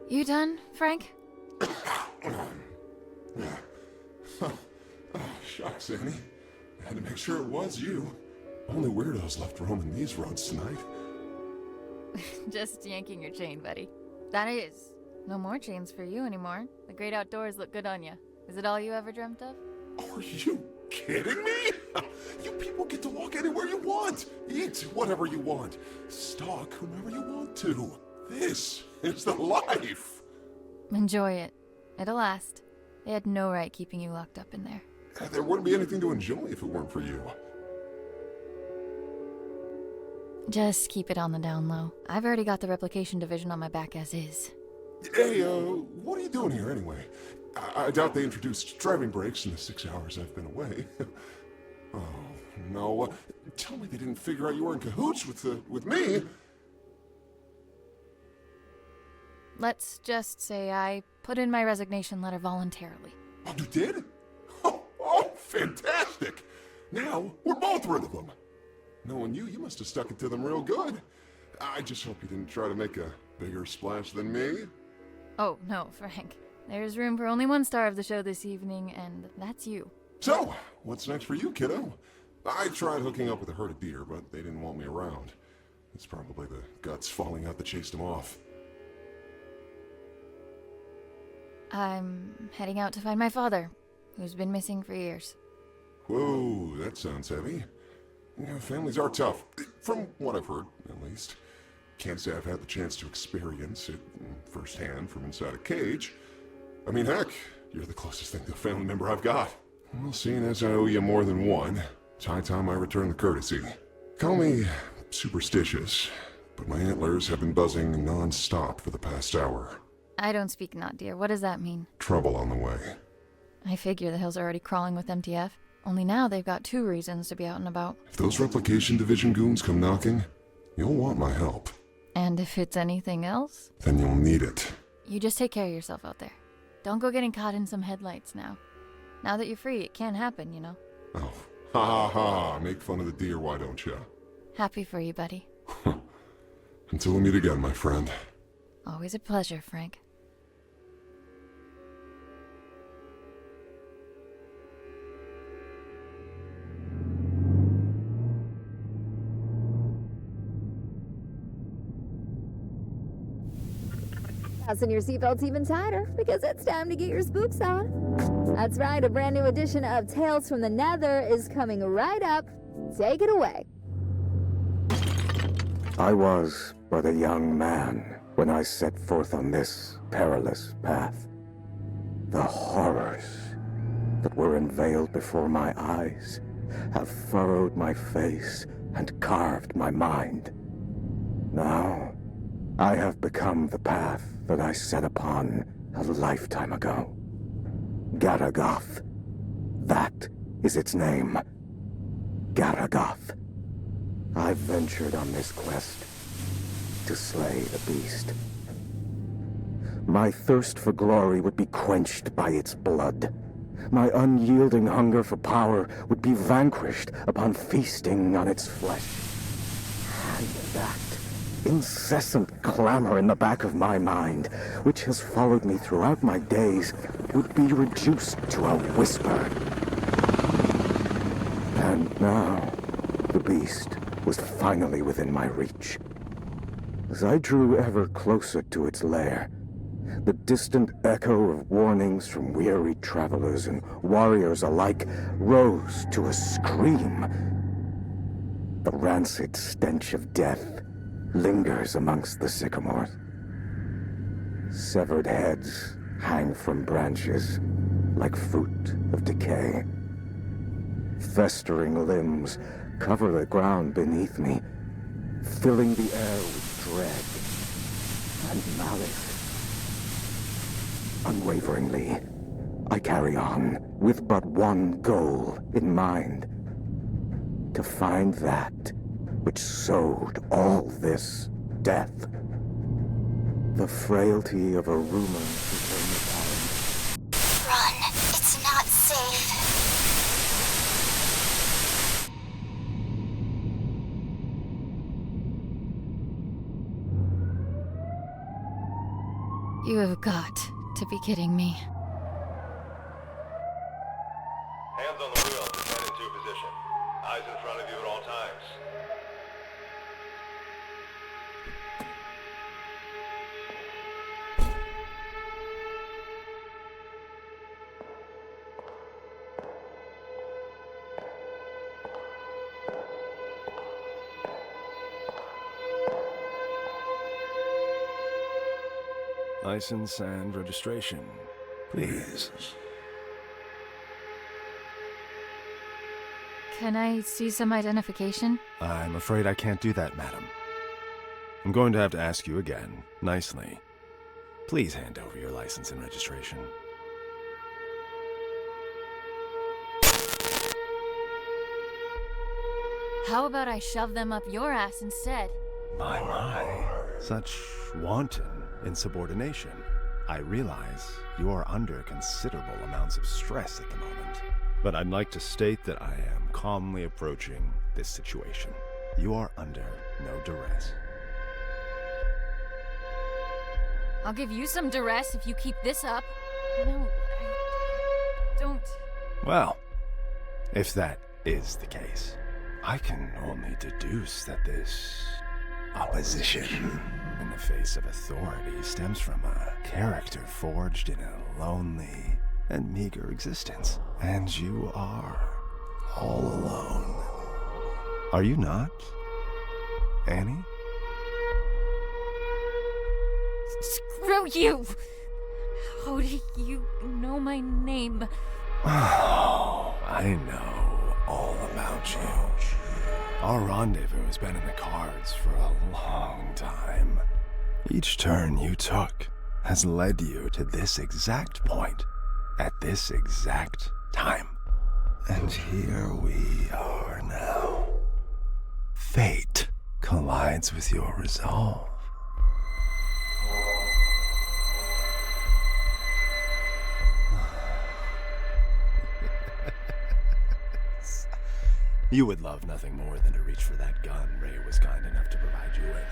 You done, Frank? Shucks, Annie. I had to make sure it was you. Only weirdos left roaming these roads tonight. Just yanking your chain, buddy. That is. No more chains for you anymore. The great outdoors look good on you. Is it all you ever dreamt of? Are you kidding me? You people get to walk anywhere you want. Eat whatever you want. Stalk whomever you want to. This is the life. Enjoy it. It'll last. They had no right keeping you locked up in there. There wouldn't be anything to enjoy if it weren't for you. Just keep it on the down low. I've already got the Replication Division on my back as is. Hey, what are you doing here anyway? I doubt they introduced driving brakes in the 6 hours I've been away. Oh, no. Tell me they didn't figure out you were in cahoots with me. Let's just say I put in my resignation letter voluntarily. Oh, you did? Oh, fantastic! Now, we're both rid of them. Knowing you must have stuck it to them real good. I just hope you didn't try to make a bigger splash than me. Oh, no, Frank. There's room for only one star of the show this evening, and that's you. So, what's next for you, kiddo? I tried hooking up with a herd of deer, but they didn't want me around. It's probably the guts falling out that chased them off. I'm heading out to find my father, who's been missing for years. Whoa, that sounds heavy. Yeah, families are tough, from what I've heard, at least. Can't say I've had the chance to experience it firsthand from inside a cage. I mean, heck, you're the closest thing to a family member I've got. Well, seeing as I owe you more than one, it's high time I return the courtesy. Call me superstitious, but my antlers have been buzzing non-stop for the past hour. I don't speak not, dear. What does that mean? Trouble on the way. I figure the hills are already crawling with MTF. Only now they've got 2 reasons to be out and about. If those Replication Division goons come knocking, you'll want my help. And if it's anything else? Then you'll need it. You just take care of yourself out there. Don't go getting caught in some headlights now. Now that you're free, it can happen, you know? Oh, ha ha ha. Make fun of the deer, why don't you? Happy for you, buddy. Until we meet again, my friend. Always a pleasure, Frank. Fasten your seatbelts even tighter, because it's time to get your spooks on. That's right, a brand new edition of Tales from the Nether is coming right up. Take it away. I was but a young man when I set forth on this perilous path. The horrors that were unveiled before my eyes have furrowed my face and carved my mind. Now, I have become the path that I set upon a lifetime ago. Garagoth. That is its name. Garagoth. I've ventured on this quest to slay the beast. My thirst for glory would be quenched by its blood. My unyielding hunger for power would be vanquished upon feasting on its flesh. And that incessant clamor in the back of my mind, which has followed me throughout my days, would be reduced to a whisper. And now, the beast was finally within my reach. As I drew ever closer to its lair, the distant echo of warnings from weary travelers and warriors alike rose to a scream. The rancid stench of death lingers amongst the sycamores. Severed heads hang from branches like fruit of decay. Festering limbs cover the ground beneath me, filling the air with dread and malice. Unwaveringly, I carry on with but one goal in mind: to find that which sowed all this death. The frailty of a rumor became apparent. Run. It's not safe. You have got to be kidding me. Hands on the wheel, descend into position. Eyes in front of you at all times. License and registration, please. Can I see some identification? I'm afraid I can't do that, madam. I'm going to have to ask you again, nicely. Please hand over your license and registration. How about I shove them up your ass instead? My. Such wanton insubordination. I realize you're under considerable amounts of stress at the moment, but I'd like to state that I am calmly approaching this situation. You are under no duress. I'll give you some duress if you keep this up. No, I don't. Well, if that is the case, I can only deduce that this opposition in the face of authority stems from a character forged in a lonely and meager existence. And you are all alone. Are you not, Annie? Screw you! How do you know my name? Oh, I know all about you. Our rendezvous has been in the cards for a long time. Each turn you took has led you to this exact point, at this exact time. And here we are now. Fate collides with your resolve. You would love nothing more than to reach for that gun Ray was kind enough to provide you with.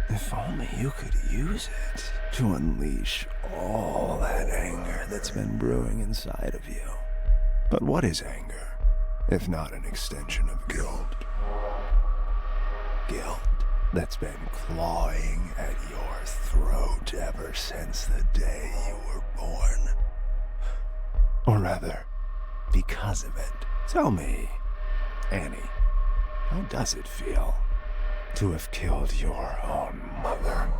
If only you could use it to unleash all that anger that's been brewing inside of you. But what is anger, if not an extension of guilt? Guilt that's been clawing at your throat ever since the day you were born. Or rather, because of it. Tell me, Annie, how does it feel to have killed your own mother?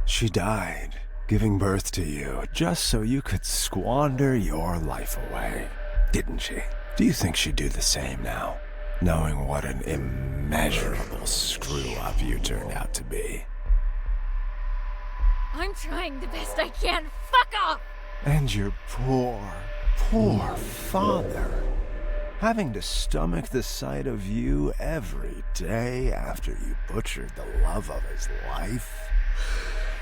She died, giving birth to you, just so you could squander your life away, didn't she? Do you think she'd do the same now, knowing what an immeasurable screw-up you turned out to be? I'm trying the best I can. Fuck off! And your poor father, having to stomach the sight of you every day after you butchered the love of his life.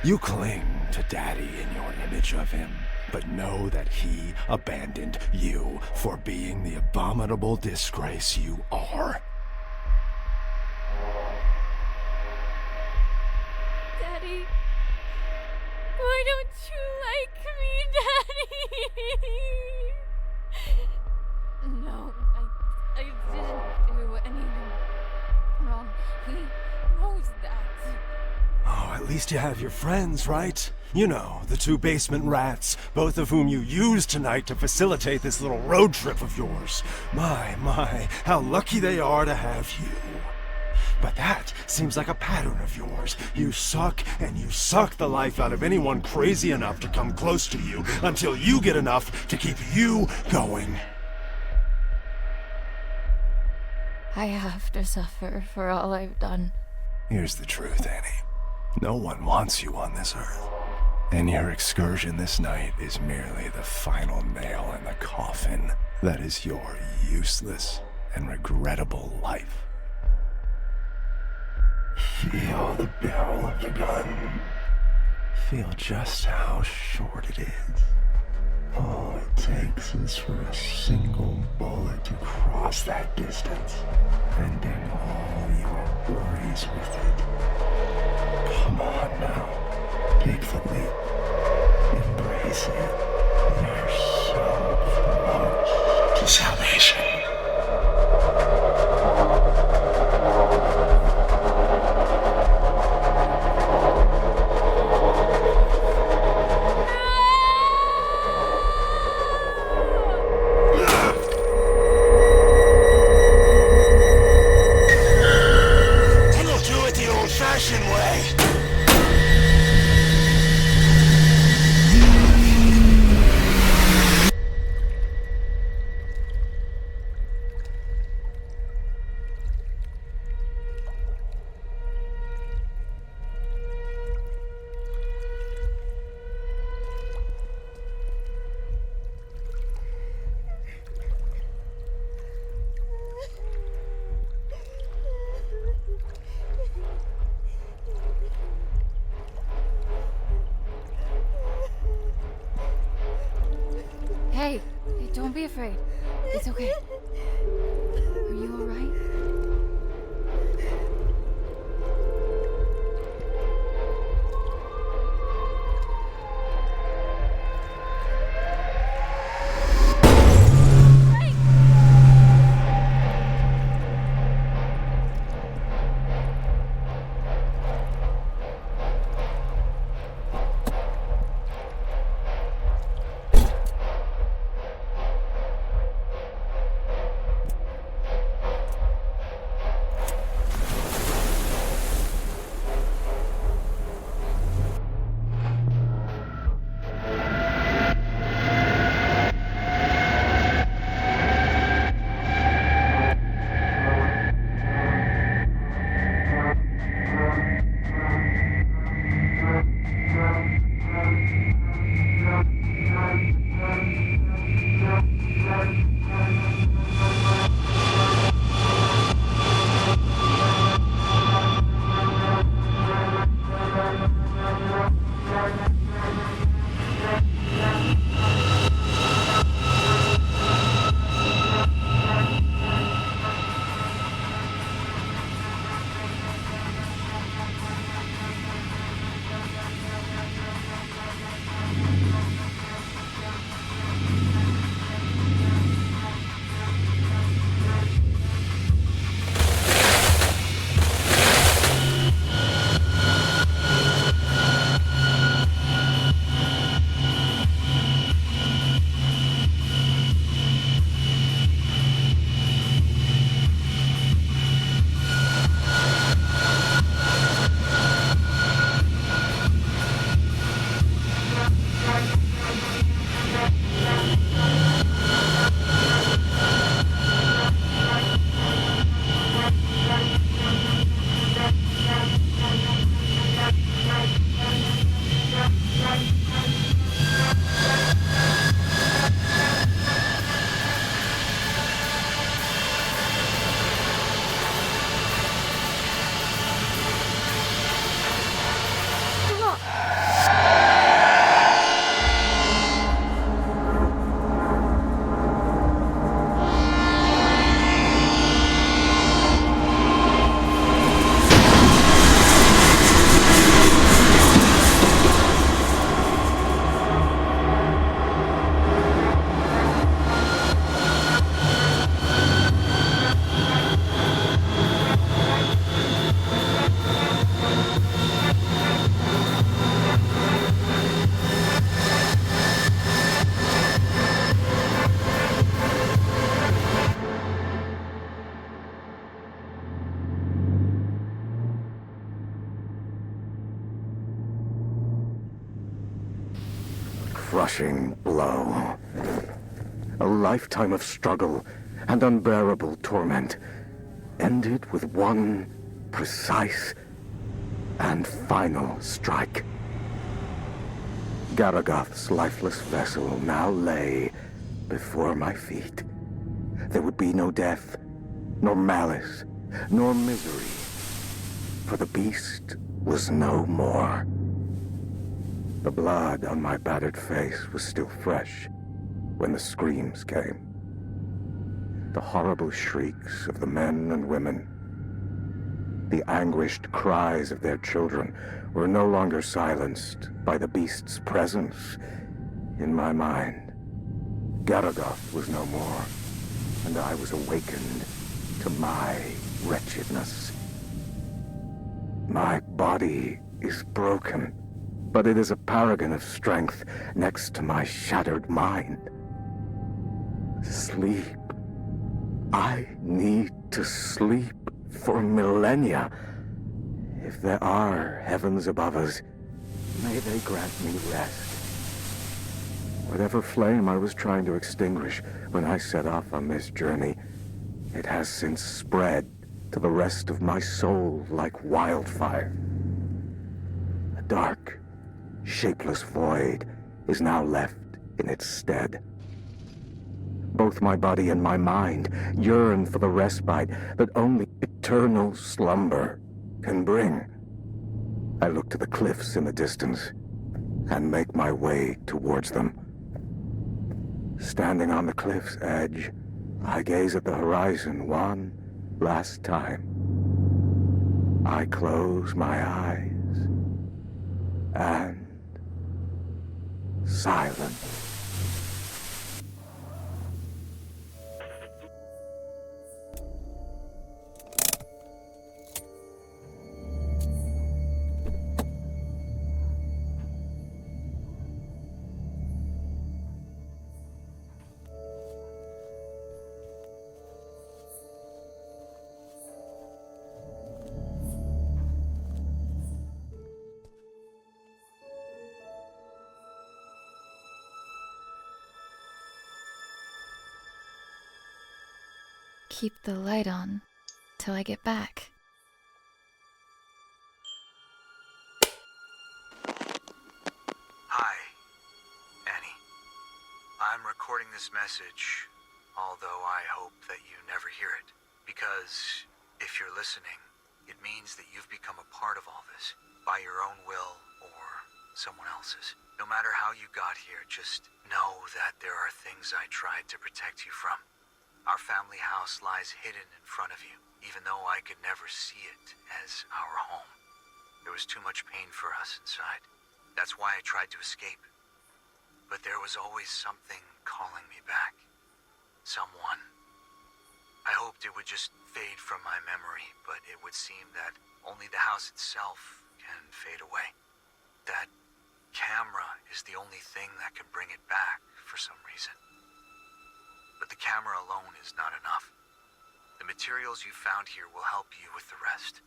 You cling to Daddy in your image of him, but know that he abandoned you for being the abominable disgrace you are. Daddy, why don't you like me, Daddy? No, I didn't do anything wrong. He knows that. Oh, at least you have your friends, right? You know, the two basement rats, both of whom you used tonight to facilitate this little road trip of yours. My, how lucky they are to have you. But that seems like a pattern of yours. You suck, and you suck the life out of anyone crazy enough to come close to you until you get enough to keep you going. I have to suffer for all I've done. Here's the truth, Annie. No one wants you on this earth. And your excursion this night is merely the final nail in the coffin that is your useless and regrettable life. Feel the barrel of the gun. Feel just how short it is. All it takes is for a single bullet to cross that distance, ending all your worries with it. Come on now, take the leap. Embrace it. You're so close to salvation. Hey, don't be afraid. It's okay. Are you alright? Crushing blow. A lifetime of struggle and unbearable torment. ended with one precise and final strike. Garagoth's lifeless vessel now lay before my feet. There would be no death, nor malice, nor misery, for the beast was no more. The blood on my battered face was still fresh when the screams came. The horrible shrieks of the men and women, the anguished cries of their children were no longer silenced by the beast's presence in my mind. Garagoth was no more, and I was awakened to my wretchedness. My body is broken, but it is a paragon of strength next to my shattered mind. Sleep. I need to sleep for millennia. If there are heavens above us, may they grant me rest. Whatever flame I was trying to extinguish when I set off on this journey, it has since spread to the rest of my soul like wildfire. A dark, shapeless void is now left in its stead. Both my body and my mind yearn for the respite that only eternal slumber can bring. I look to the cliffs in the distance and make my way towards them. Standing on the cliff's edge, I gaze at the horizon one last time. I close my eyes and silence. Keep the light on till I get back. Hi, Annie. I'm recording this message, although I hope that you never hear it. Because if you're listening, it means that you've become a part of all this, by your own will or someone else's. No matter how you got here, just know that there are things I tried to protect you from. Our family house lies hidden in front of you, even though I could never see it as our home. There was too much pain for us inside. That's why I tried to escape. But there was always something calling me back. Someone. I hoped it would just fade from my memory, but it would seem that only the house itself can fade away. That camera is the only thing that can bring it back for some reason. But the camera alone is not enough. The materials you found here will help you with the rest.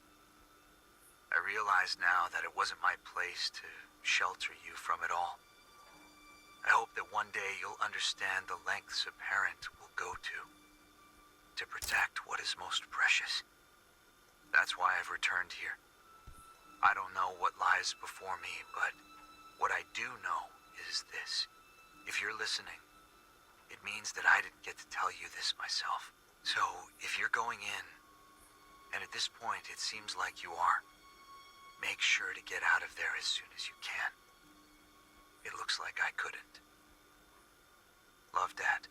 I realize now that it wasn't my place to shelter you from it all. I hope that one day you'll understand the lengths a parent will go to protect what is most precious. That's why I've returned here. I don't know what lies before me, but what I do know is this. If you're listening, it means that I didn't get to tell you this myself. So, if you're going in, and at this point it seems like you are, make sure to get out of there as soon as you can. It looks like I couldn't. Love, Dad.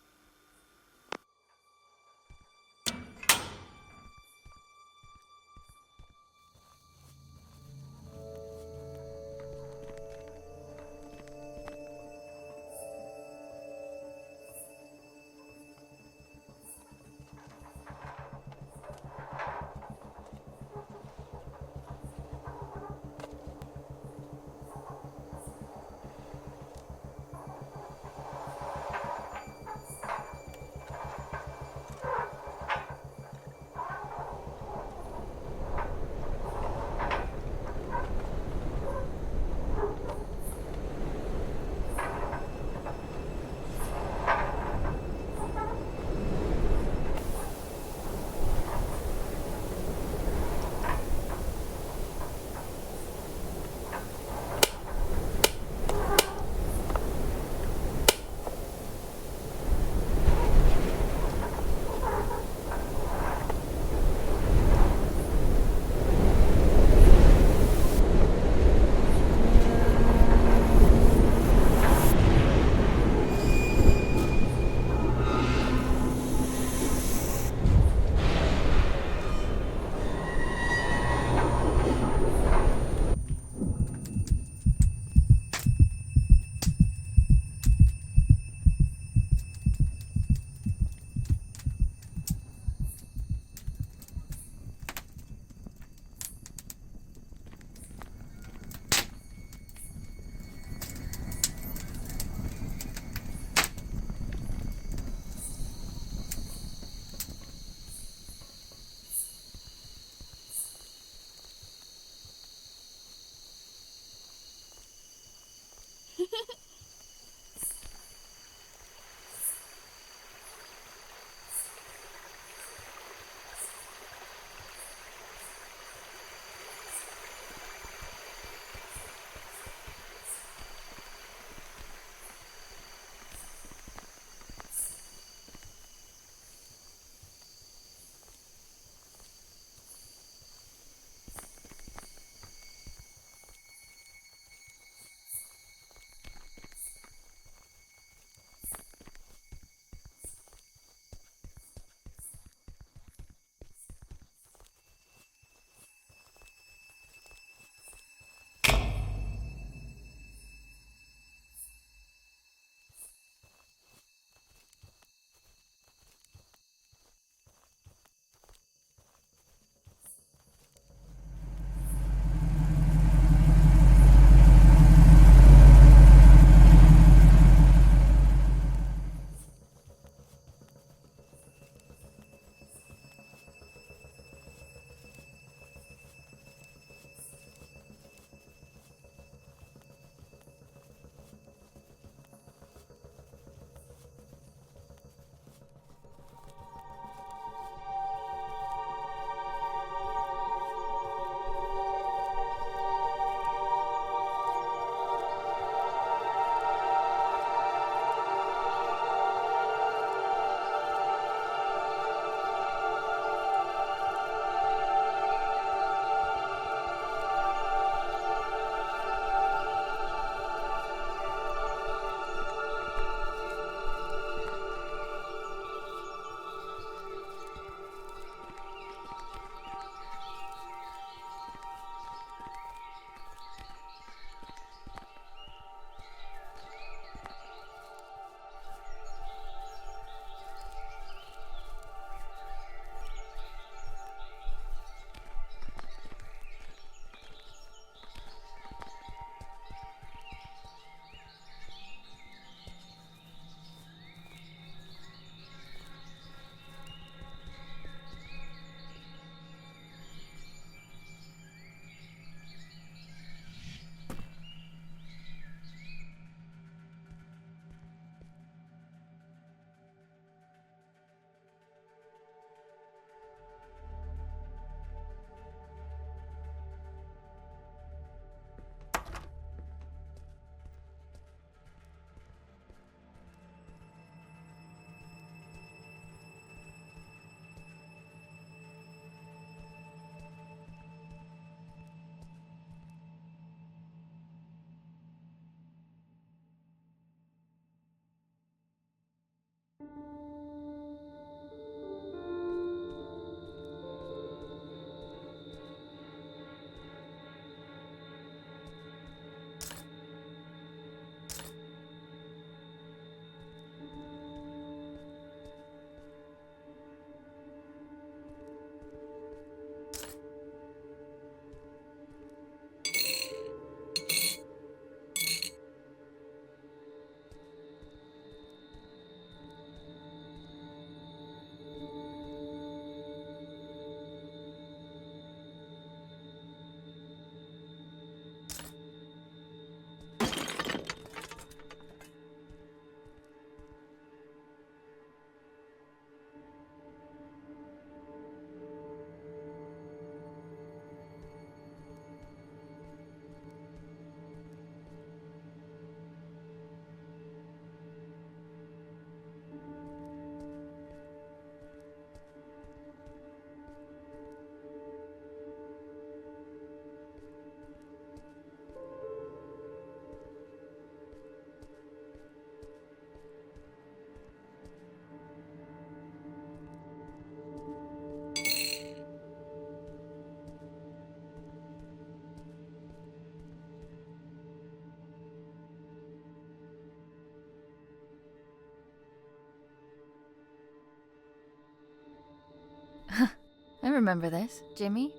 remember this. Jimmy?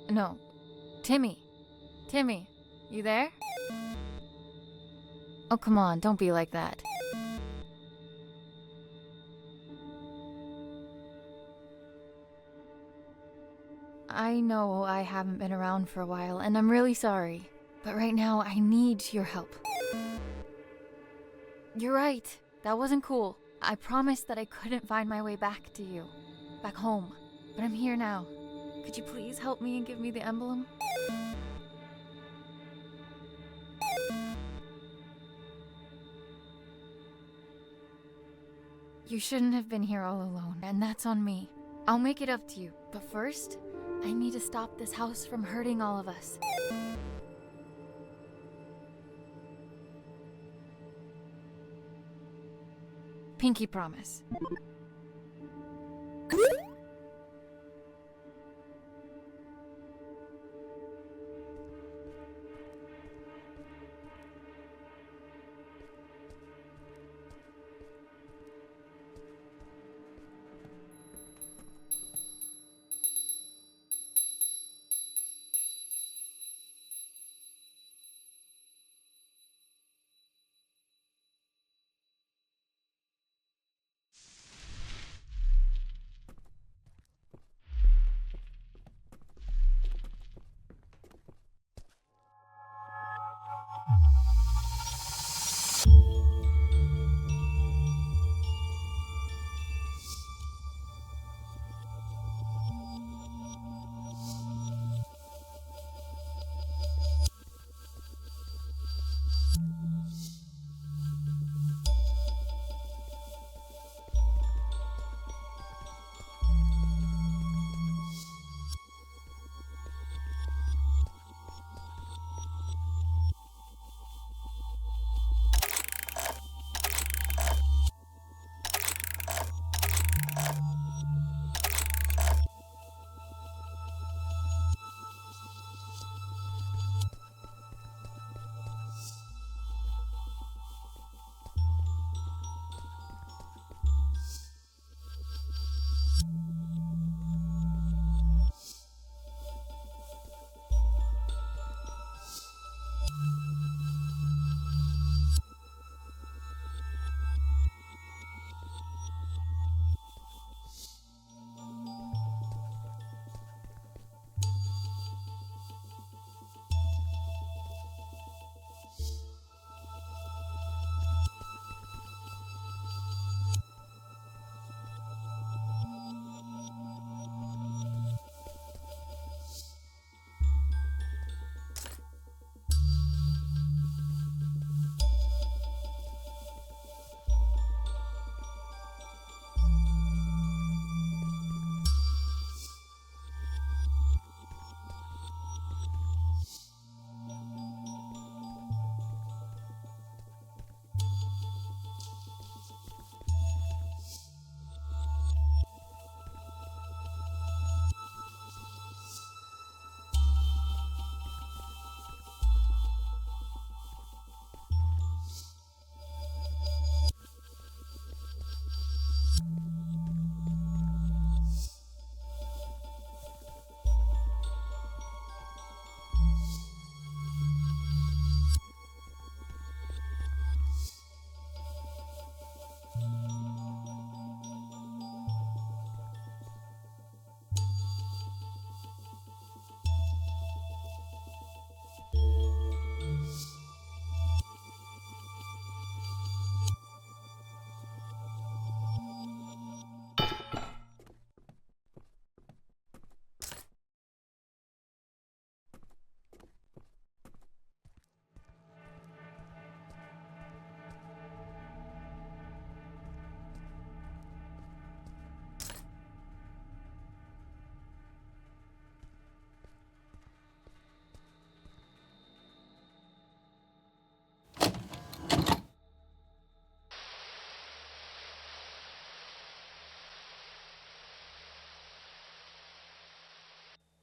No, Timmy. Timmy, you there? Oh, come on, don't be like that. I know I haven't been around for a while, and I'm really sorry. But right now, I need your help. You're right. That wasn't cool. I promised that I couldn't find my way back to you. Back home. But I'm here now. Could you please help me and give me the emblem? You shouldn't have been here all alone, and that's on me. I'll make it up to you, but first, I need to stop this house from hurting all of us. Pinky promise.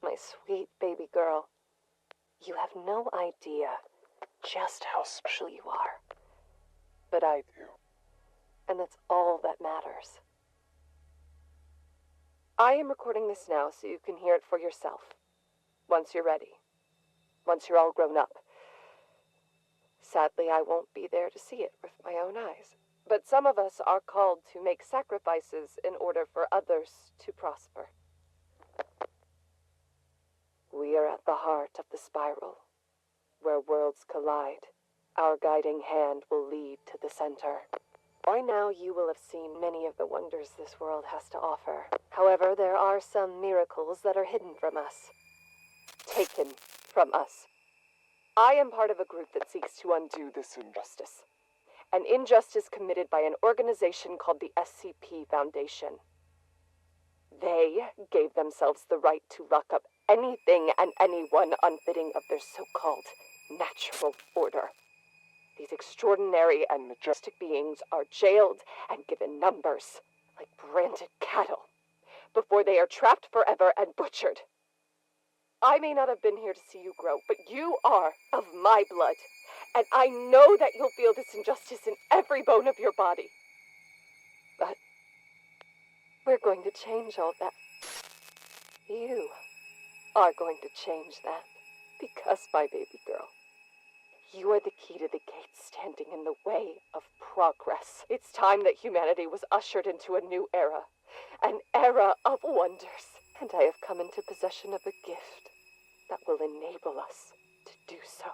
My sweet baby girl, you have no idea just how special you are. But I do. And that's all that matters. I am recording this now so you can hear it for yourself. Once you're ready. Once you're all grown up. Sadly, I won't be there to see it with my own eyes. But some of us are called to make sacrifices in order for others to prosper. We are at the heart of the spiral, where worlds collide. Our guiding hand will lead to the center. By now, you will have seen many of the wonders this world has to offer. However, there are some miracles that are hidden from us. Taken from us. I am part of a group that seeks to undo this injustice. An injustice committed by an organization called the SCP Foundation. They gave themselves the right to lock up anything and anyone unfitting of their so-called natural order. These extraordinary and majestic beings are jailed and given numbers, like branded cattle, before they are trapped forever and butchered. I may not have been here to see you grow, but you are of my blood, and I know that you'll feel this injustice in every bone of your body. But we're going to change all that. You are going to change that, because, my baby girl, you are the key to the gates standing in the way of progress. It's time that humanity was ushered into a new era. An era of wonders. And I have come into possession of a gift that will enable us to do so.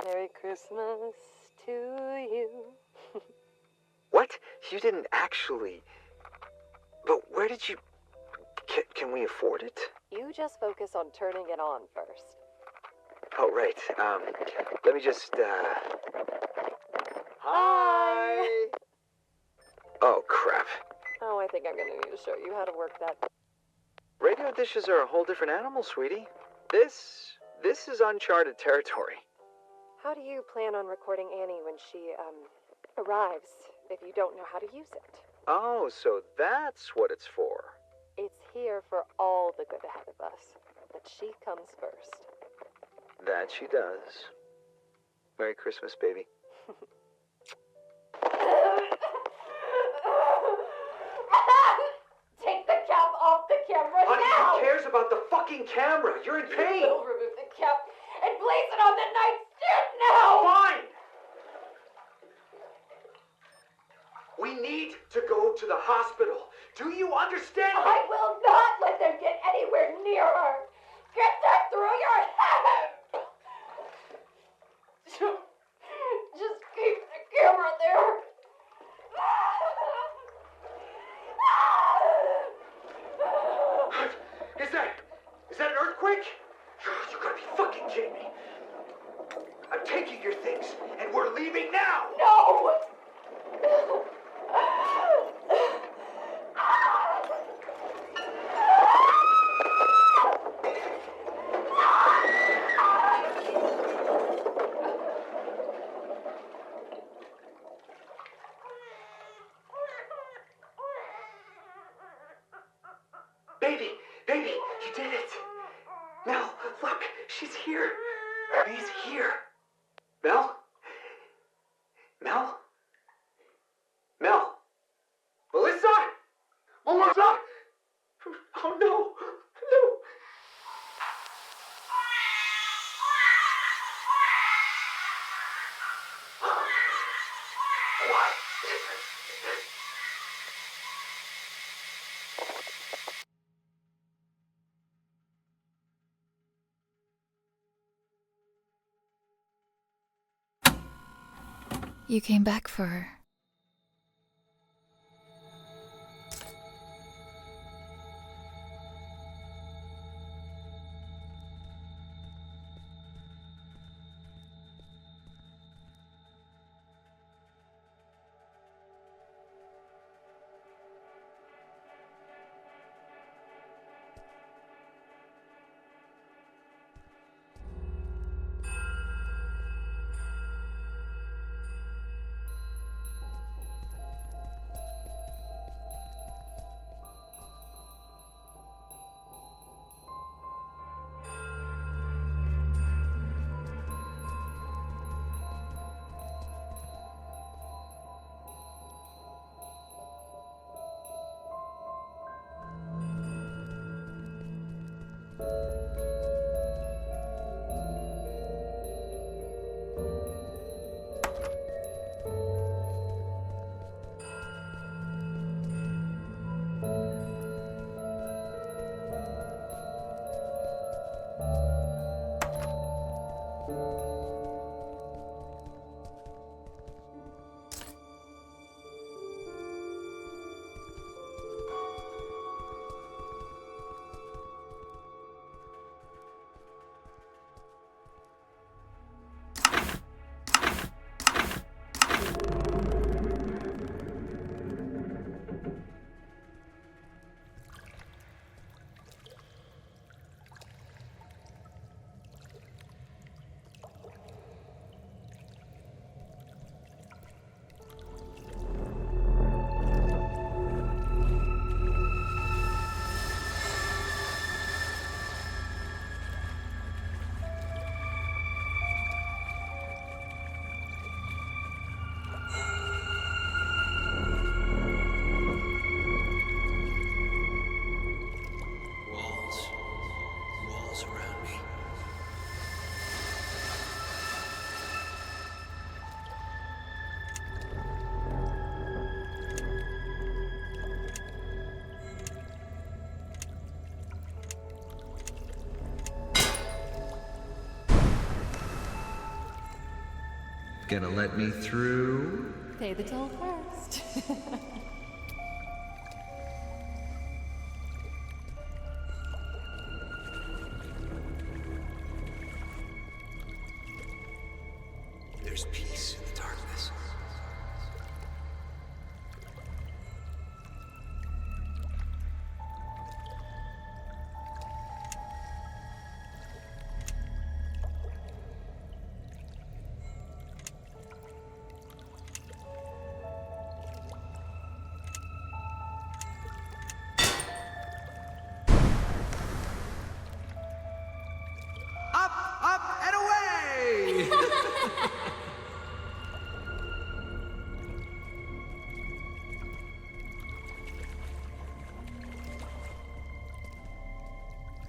Merry Christmas to you. What? You didn't actually... But where did you... Can we afford it? You just focus on turning it on first. Oh, right. Let me just, Hi! Oh, crap. Oh, I think I'm gonna need to show you how to work that. Radio dishes are a whole different animal, sweetie. This is uncharted territory. How do you plan on recording Annie when she, arrives, if you don't know how to use it? Oh, so that's what it's for. It's here for all the good ahead of us, but she comes first. That she does. Merry Christmas, baby. Take the cap off the camera Honey, now! who cares about the fucking camera? You're in pain! You will remove the cap and place it on the nightstand now! Fine! We need to go to the hospital. Do you understand me? I will not let them get anywhere near her! Get that through your head! Just keep the camera there! Is that an earthquake? You gotta be fucking kidding me. I'm taking your things, and we're leaving now! No! Baby, you did it. Mel, look, she's here. She's here. Mel? Melissa? Oh no. You came back for her. Gonna let me through? Pay the toll first. There's peace in the darkness. Up and away!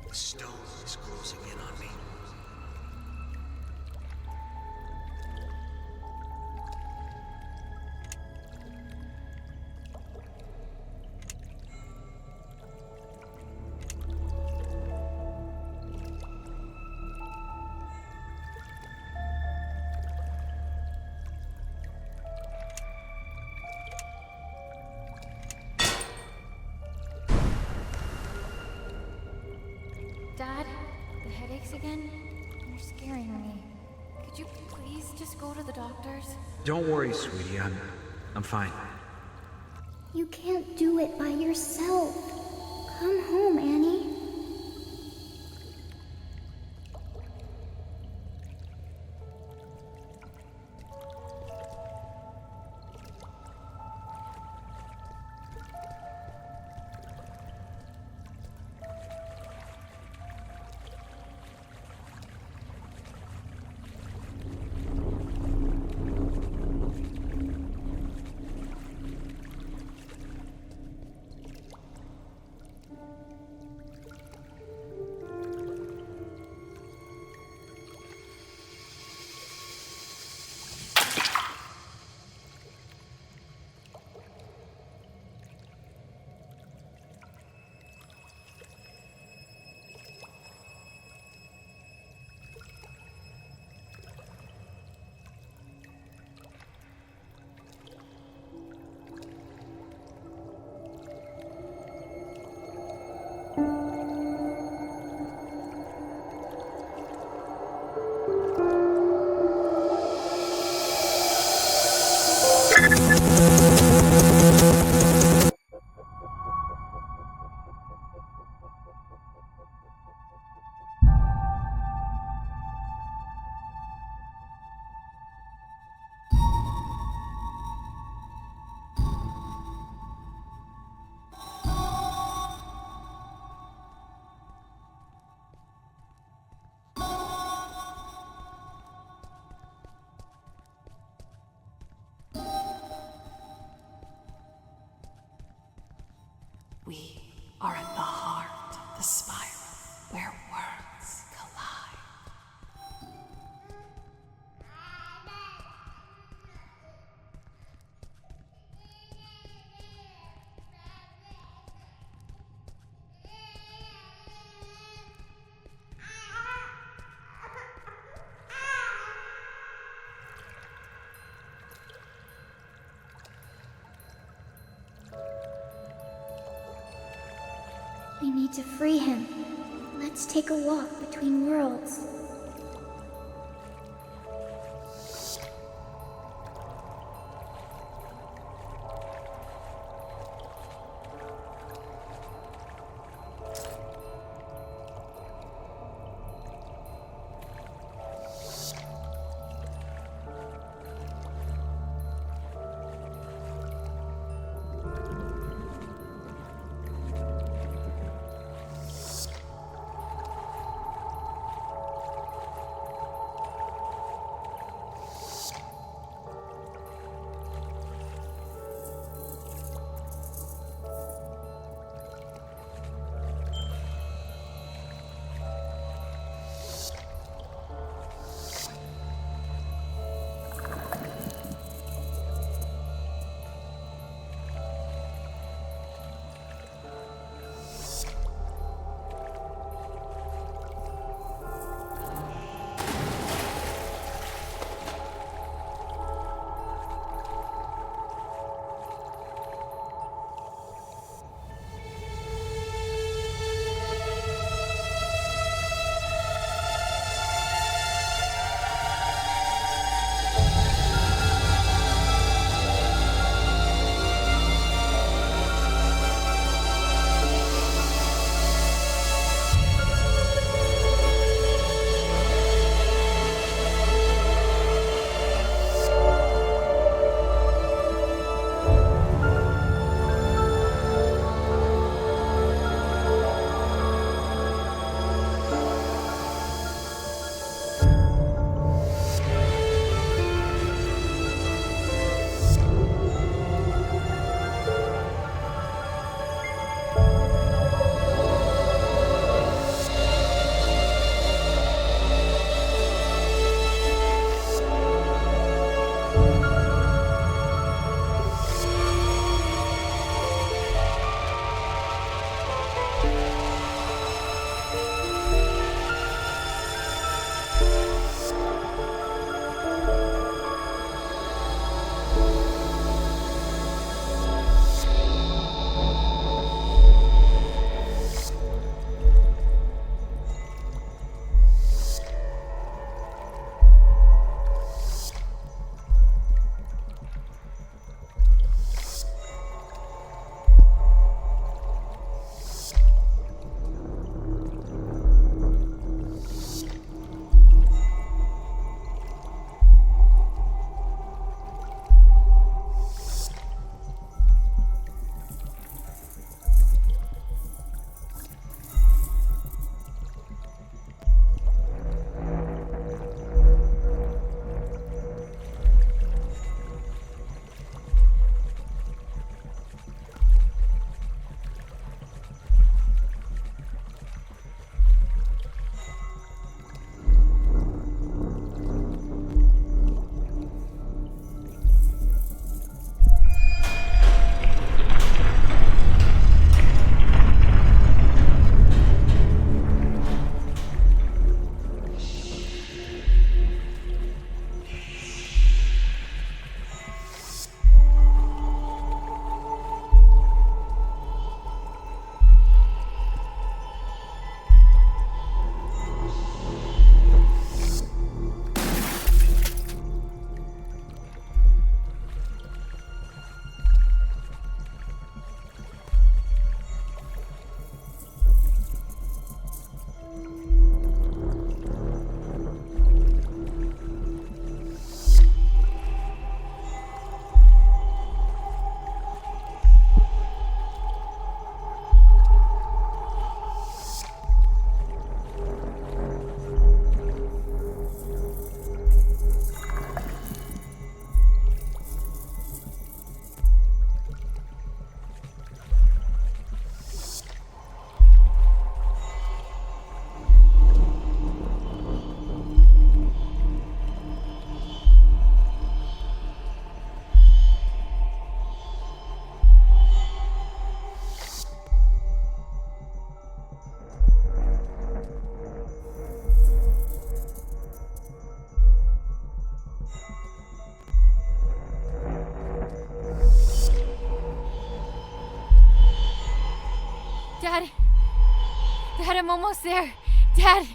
The stone is closing in on me. Dad, the headaches again? You're scaring me. Could you please just go to the doctor's? Don't worry, sweetie. I'm fine. You can't do it by yourself. Come home, Annie. We are at the heart of the spiral, where worlds collide. We need to free him. Let's take a walk between worlds. Dad! Dad, I'm almost there! Dad!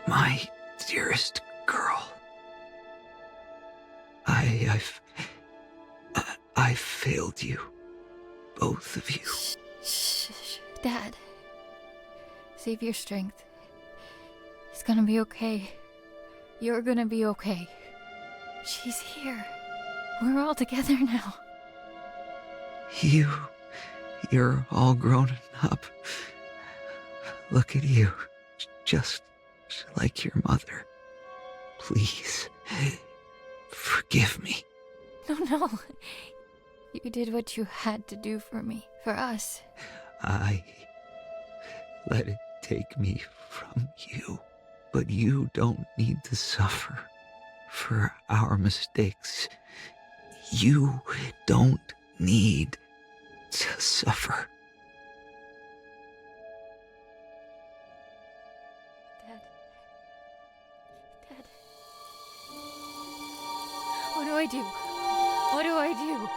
My dearest girl. I've failed you. Both of you. Shh. Dad. Save your strength. It's gonna be okay. You're gonna be okay. She's here. We're all together now. You're all grown up. Look at you. Just like your mother. Please, forgive me. No. You did what you had to do for me, for us. I let it take me from you, but you don't need to suffer for our mistakes. You don't need to suffer. Dad. What do I do? What do I do?